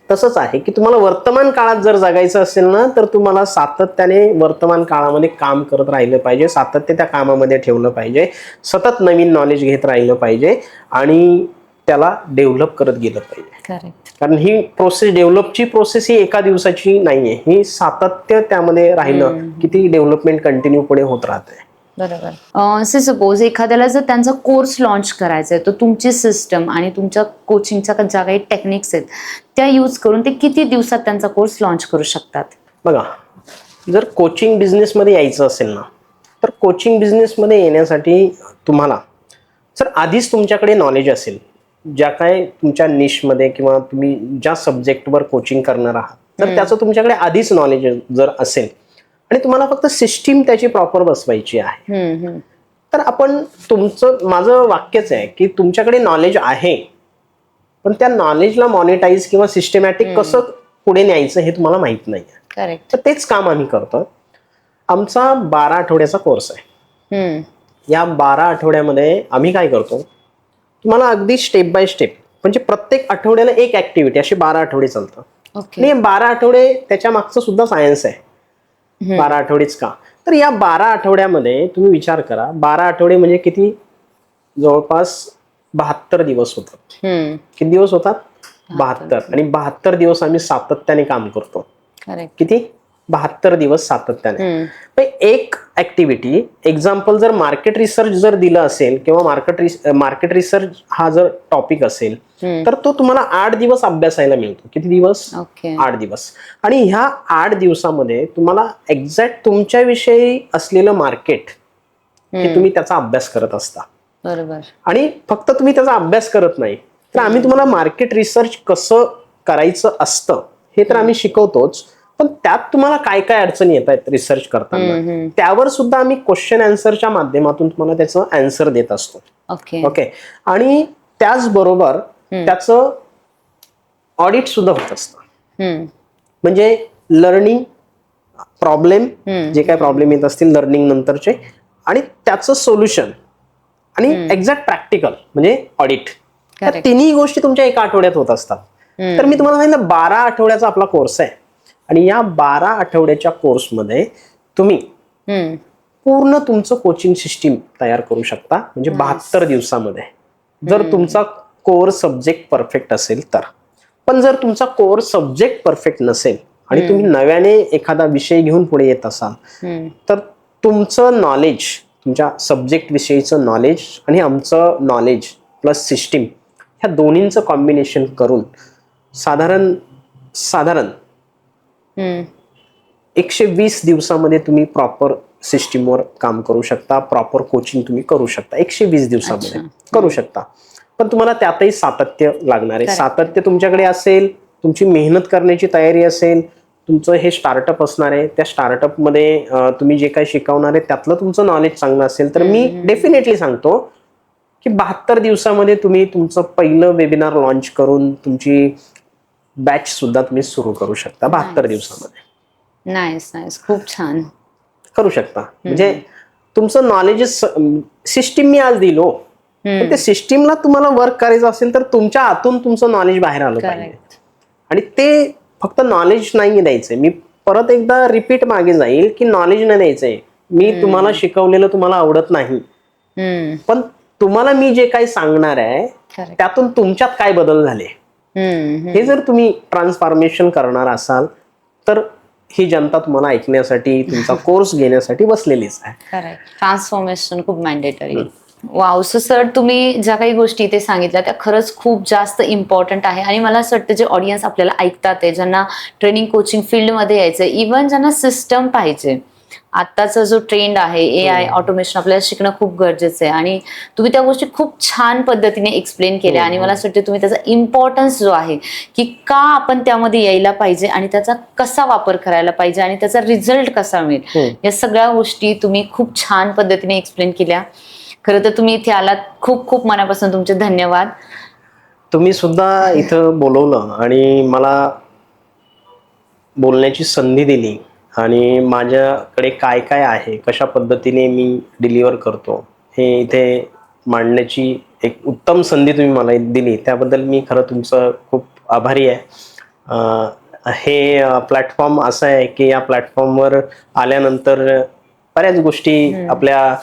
Speaker 2: तसंच आहे की तुम्हाला वर्तमान काळात जर जगायचं असेल ना, तर तुम्हाला सातत्याने वर्तमान काळामध्ये काम करत राहिलं पाहिजे, सातत्य त्या कामामध्ये ठेवलं पाहिजे, सतत नवीन नॉलेज घेत राहिलं पाहिजे आणि त्याला डेव्हलप करत गेलं पाहिजे.
Speaker 1: करेक्ट.
Speaker 2: कारण ही प्रोसेस, डेव्हलपची प्रोसेस ही एका दिवसाची नाहीये, ही सातत्य त्यामध्ये राहिलं की ती डेव्हलपमेंट कंटिन्यू पुढे होत राहते.
Speaker 1: बरोबर. सपोज एखाद्याला जर त्यांचा कोर्स लॉन्च करायचा आहे, तर तुमची सिस्टम आणि तुमच्या कोचिंगच्या ज्या काही टेक्निक्स आहेत त्या यूज करून ते किती दिवसात त्यांचा कोर्स लॉन्च करू शकतात?
Speaker 2: बघा, जर कोचिंग बिझनेसमध्ये यायचं असेल ना, तर कोचिंग बिझनेसमध्ये येण्यासाठी तुम्हाला जर आधीच तुमच्याकडे नॉलेज असेल, ज्या काय तुमच्या निशमध्ये किंवा तुम्ही ज्या सब्जेक्टवर कोचिंग करणार आहात, तर त्याचं तुमच्याकडे आधीच नॉलेज जर असेल आणि तुम्हाला फक्त सिस्टीम त्याची प्रॉपर बसवायची आहे, तर आपण माझं वाक्यच आहे की तुमच्याकडे नॉलेज आहे, पण त्या नॉलेजला मॉनिटाईज किंवा सिस्टमॅटिक कसं पुढे न्यायचं हे तुम्हाला माहित नाही.
Speaker 1: करेक्ट.
Speaker 2: तर तेच काम आम्ही करतो. आमचा 12 आठवड्याचा कोर्स आहे. या 12 आठवड्यामध्ये आम्ही काय करतो, तुम्हाला अगदी स्टेप बाय स्टेप, म्हणजे प्रत्येक आठवड्याला एक ऍक्टिव्हिटी, असे 12 आठवडे चालतात. आणि 12 आठवडे त्याच्या मागचं सुद्धा सायन्स आहे. 12 आठवडेच का, तर या 12 आठवड्यामध्ये तुम्ही विचार करा, 12 आठवडे म्हणजे किती, जवळपास 72 दिवस होतात. किती दिवस होतात? 72. आणि 72 दिवस आम्ही सातत्याने काम करतो. किती? 72 दिवस सातत्याने. एक ऍक्टिव्हिटी, एक्झाम्पल जर मार्केट रिसर्च जर दिलं असेल किंवा मार्केट रिसर्च हा जर टॉपिक असेल, तर तो तुम्हाला 8 दिवस अभ्यासायला मिळतो. किती दिवस? 8 दिवस. आणि ह्या 8 दिवसामध्ये तुम्हाला एक्झॅक्ट तुमच्याविषयी असलेलं मार्केट हे तुम्ही त्याचा अभ्यास करत असता.
Speaker 1: बरोबर.
Speaker 2: आणि फक्त तुम्ही त्याचा अभ्यास करत नाही, तर आम्ही तुम्हाला मार्केट रिसर्च कसं करायचं असतं हे तर आम्ही शिकवतोच, पण त्यात तुम्हाला काय काय अडचणी येत आहेत रिसर्च करताना, त्यावर सुद्धा आम्ही क्वेश्चन आन्सरच्या माध्यमातून तुम्हाला त्याचं आन्सर देत असतो. ओके. आणि त्याचबरोबर त्याचं ऑडिट सुद्धा होत असतं. म्हणजे लर्निंग प्रॉब्लेम, जे काय प्रॉब्लेम येत असतील लर्निंग नंतरचे, आणि त्याचं सोल्युशन आणि एक्झॅक्ट प्रॅक्टिकल म्हणजे ऑडिट, या तिन्ही गोष्टी तुमच्या एका आठवड्यात होत असतात. तर मी तुम्हाला सांगितलं 12 आठवड्याचा आपला कोर्स आहे, आणि या 12 आठवड्याच्या कोर्समध्ये तुम्ही पूर्ण तुमचं कोचिंग सिस्टीम तयार करू शकता, म्हणजे 72 दिवसामध्ये, जर तुमचा कोर सब्जेक्ट परफेक्ट असेल तर. पण जर तुमचा कोर सब्जेक्ट परफेक्ट नसेल आणि तुम्ही नव्याने एखादा विषय घेऊन पुढे येत असाल, तर तुमचं नॉलेज, तुमच्या सब्जेक्ट विषयीचं नॉलेज आणि आमचं नॉलेज प्लस सिस्टीम, ह्या दोन्हींचं कॉम्बिनेशन करून साधारण 120 दिवसामध्ये तुम्ही प्रॉपर सिस्टीमवर काम करू शकता, प्रॉपर कोचिंग तुम्ही करू शकता. 120 दिवसामध्ये करू शकता. पण तुम्हाला त्यातही सातत्य लागणार आहे. सातत्य तुमच्याकडे असेल, तुमची मेहनत करण्याची तयारी असेल, तुमचं हे स्टार्टअप असणार आहे, त्या स्टार्टअपमध्ये तुम्ही जे काही शिकवणार आहे त्यातलं तुमचं नॉलेज चांगलं असेल, तर मी डेफिनेटली सांगतो की 72 दिवसामध्ये तुम्ही तुमचं पहिलं वेबिनार लॉन्च करून तुमची बॅच सुद्धा तुम्ही सुरू करू शकता 72 दिवसामध्ये.
Speaker 1: नाईस नाईस, खूप छान
Speaker 2: करू शकता. म्हणजे तुमचं नॉलेज सिस्टीम मी आज दिलो, पण त्या सिस्टीमला तुम्हाला वर्क करायचं असेल तर तुमच्या आतून तुमचं नॉलेज बाहेर आलं पाहिजे. आणि ते फक्त नॉलेज नाही द्यायचंय, मी परत एकदा रिपीट मागे जाईल की नॉलेज नाही द्यायचंय. मी तुम्हाला शिकवलेलं तुम्हाला आवडत नाही, पण तुम्हाला मी जे काही सांगणार आहे त्यातून तुमच्यात काय बदल झाले हे जर तुम्ही ट्रान्सफॉर्मेशन करणार असाल, तर ही जनता तुम्हाला ऐकण्यासाठी, तुमचा कोर्स घेण्यासाठी बसलेलीच आहे.
Speaker 1: ट्रान्सफॉर्मेशन खूप मॅन्डेटरी. वाव. सो सर, तुम्ही ज्या काही गोष्टी इथे सांगितल्या त्या खरंच खूप जास्त इम्पॉर्टंट आहे. आणि मला असं वाटतं जे ऑडियन्स आपल्याला ऐकतात आहे, ज्यांना ट्रेनिंग कोचिंग फील्डमध्ये यायचं, इव्हन ज्यांना सिस्टम पाहिजे, आत्ताचा जो ट्रेंड आहे AI ऑटोमेशन आपल्याला शिकणं खूप गरजेचं आहे. आणि तुम्ही त्या गोष्टी खूप छान पद्धतीने एक्सप्लेन केल्या. आणि मला असं वाटतं तुम्ही त्याचा इम्पॉर्टन्स जो आहे की का आपण त्यामध्ये यायला पाहिजे आणि त्याचा कसा वापर करायला पाहिजे आणि त्याचा रिझल्ट कसा मिळेल, या सगळ्या गोष्टी तुम्ही खूप छान पद्धतीने एक्सप्लेन केल्या. खरं तर तुम्ही इथे आलात, खूप खूप मनापासून तुमचे धन्यवाद.
Speaker 2: तुम्ही सुद्धा इथं बोलवलं आणि मला बोलण्याची संधी दिली, आणि माझ्याकडे काय काय आहे, कशा पद्धतीने मी डिलिव्हर करतो हे इथे मांडण्याची एक उत्तम संधी तुम्ही मला दिली, त्याबद्दल मी खरं तुमचं खूप आभारी आहे. हे प्लॅटफॉर्म असं आहे की या प्लॅटफॉर्मवर आल्यानंतर बऱ्याच गोष्टी आपल्या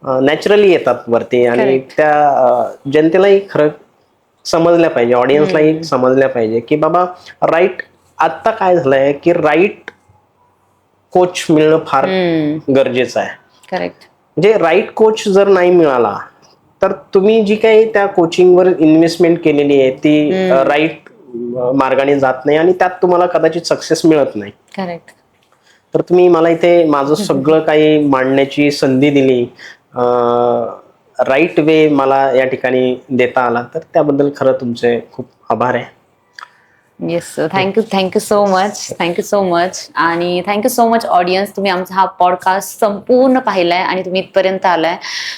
Speaker 2: नॅचरली येतात वरती आणि
Speaker 1: Correct.
Speaker 2: त्या जनतेलाही खरं समजल्या पाहिजे, ऑडियन्सलाही समजल्या पाहिजे की बाबा राईट, आत्ता काय झालंय की राईट कोच मिळणं फार गरजेचं आहे.
Speaker 1: करेक्ट.
Speaker 2: म्हणजे राईट कोच जर नाही मिळाला तर तुम्ही जी काही त्या कोचिंगवर इन्व्हेस्टमेंट केलेली आहे ती राईट मार्गाने जात नाही आणि त्यात तुम्हाला कदाचित सक्सेस मिळत नाही.
Speaker 1: करेक्ट.
Speaker 2: तर तुम्ही मला इथे माझं सगळं काही मांडण्याची संधी दिली, राईट वे मला या ठिकाणी देता आला, तर त्याबद्दल खरं तुमचे खूप आभार आहे.
Speaker 1: Yes sir, thank you so much आणि थँक्यू सो मच ऑडियन्स. तुम्ही आमचा हा पॉडकास्ट संपूर्ण पाहिलाय आणि तुम्ही इथपर्यंत आलाय.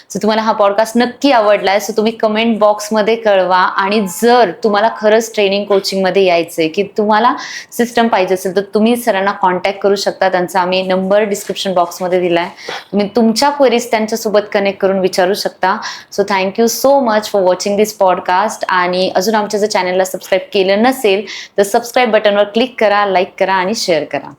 Speaker 1: सो तुम्हाला हा पॉडकास्ट नक्की आवडलाय. सो तुम्ही कमेंट बॉक्समध्ये कळवा आणि जर तुम्हाला खरंच ट्रेनिंग कोचिंगमध्ये यायचंय की तुम्हाला सिस्टम पाहिजे असेल तर तुम्ही सरांना कॉन्टॅक्ट करू शकता. त्यांचा आम्ही नंबर डिस्क्रिप्शन बॉक्समध्ये दिलाय. तुम्ही तुमच्या क्वेरीज त्यांच्यासोबत कनेक्ट करून विचारू शकता. So thank you so much for watching this podcast. आणि अजून आमच्या जर चॅनलला सबस्क्राईब केलं नसेल तर सबस्क्राईब बटनवर क्लिक करा, लाईक करा आणि शेअर करा.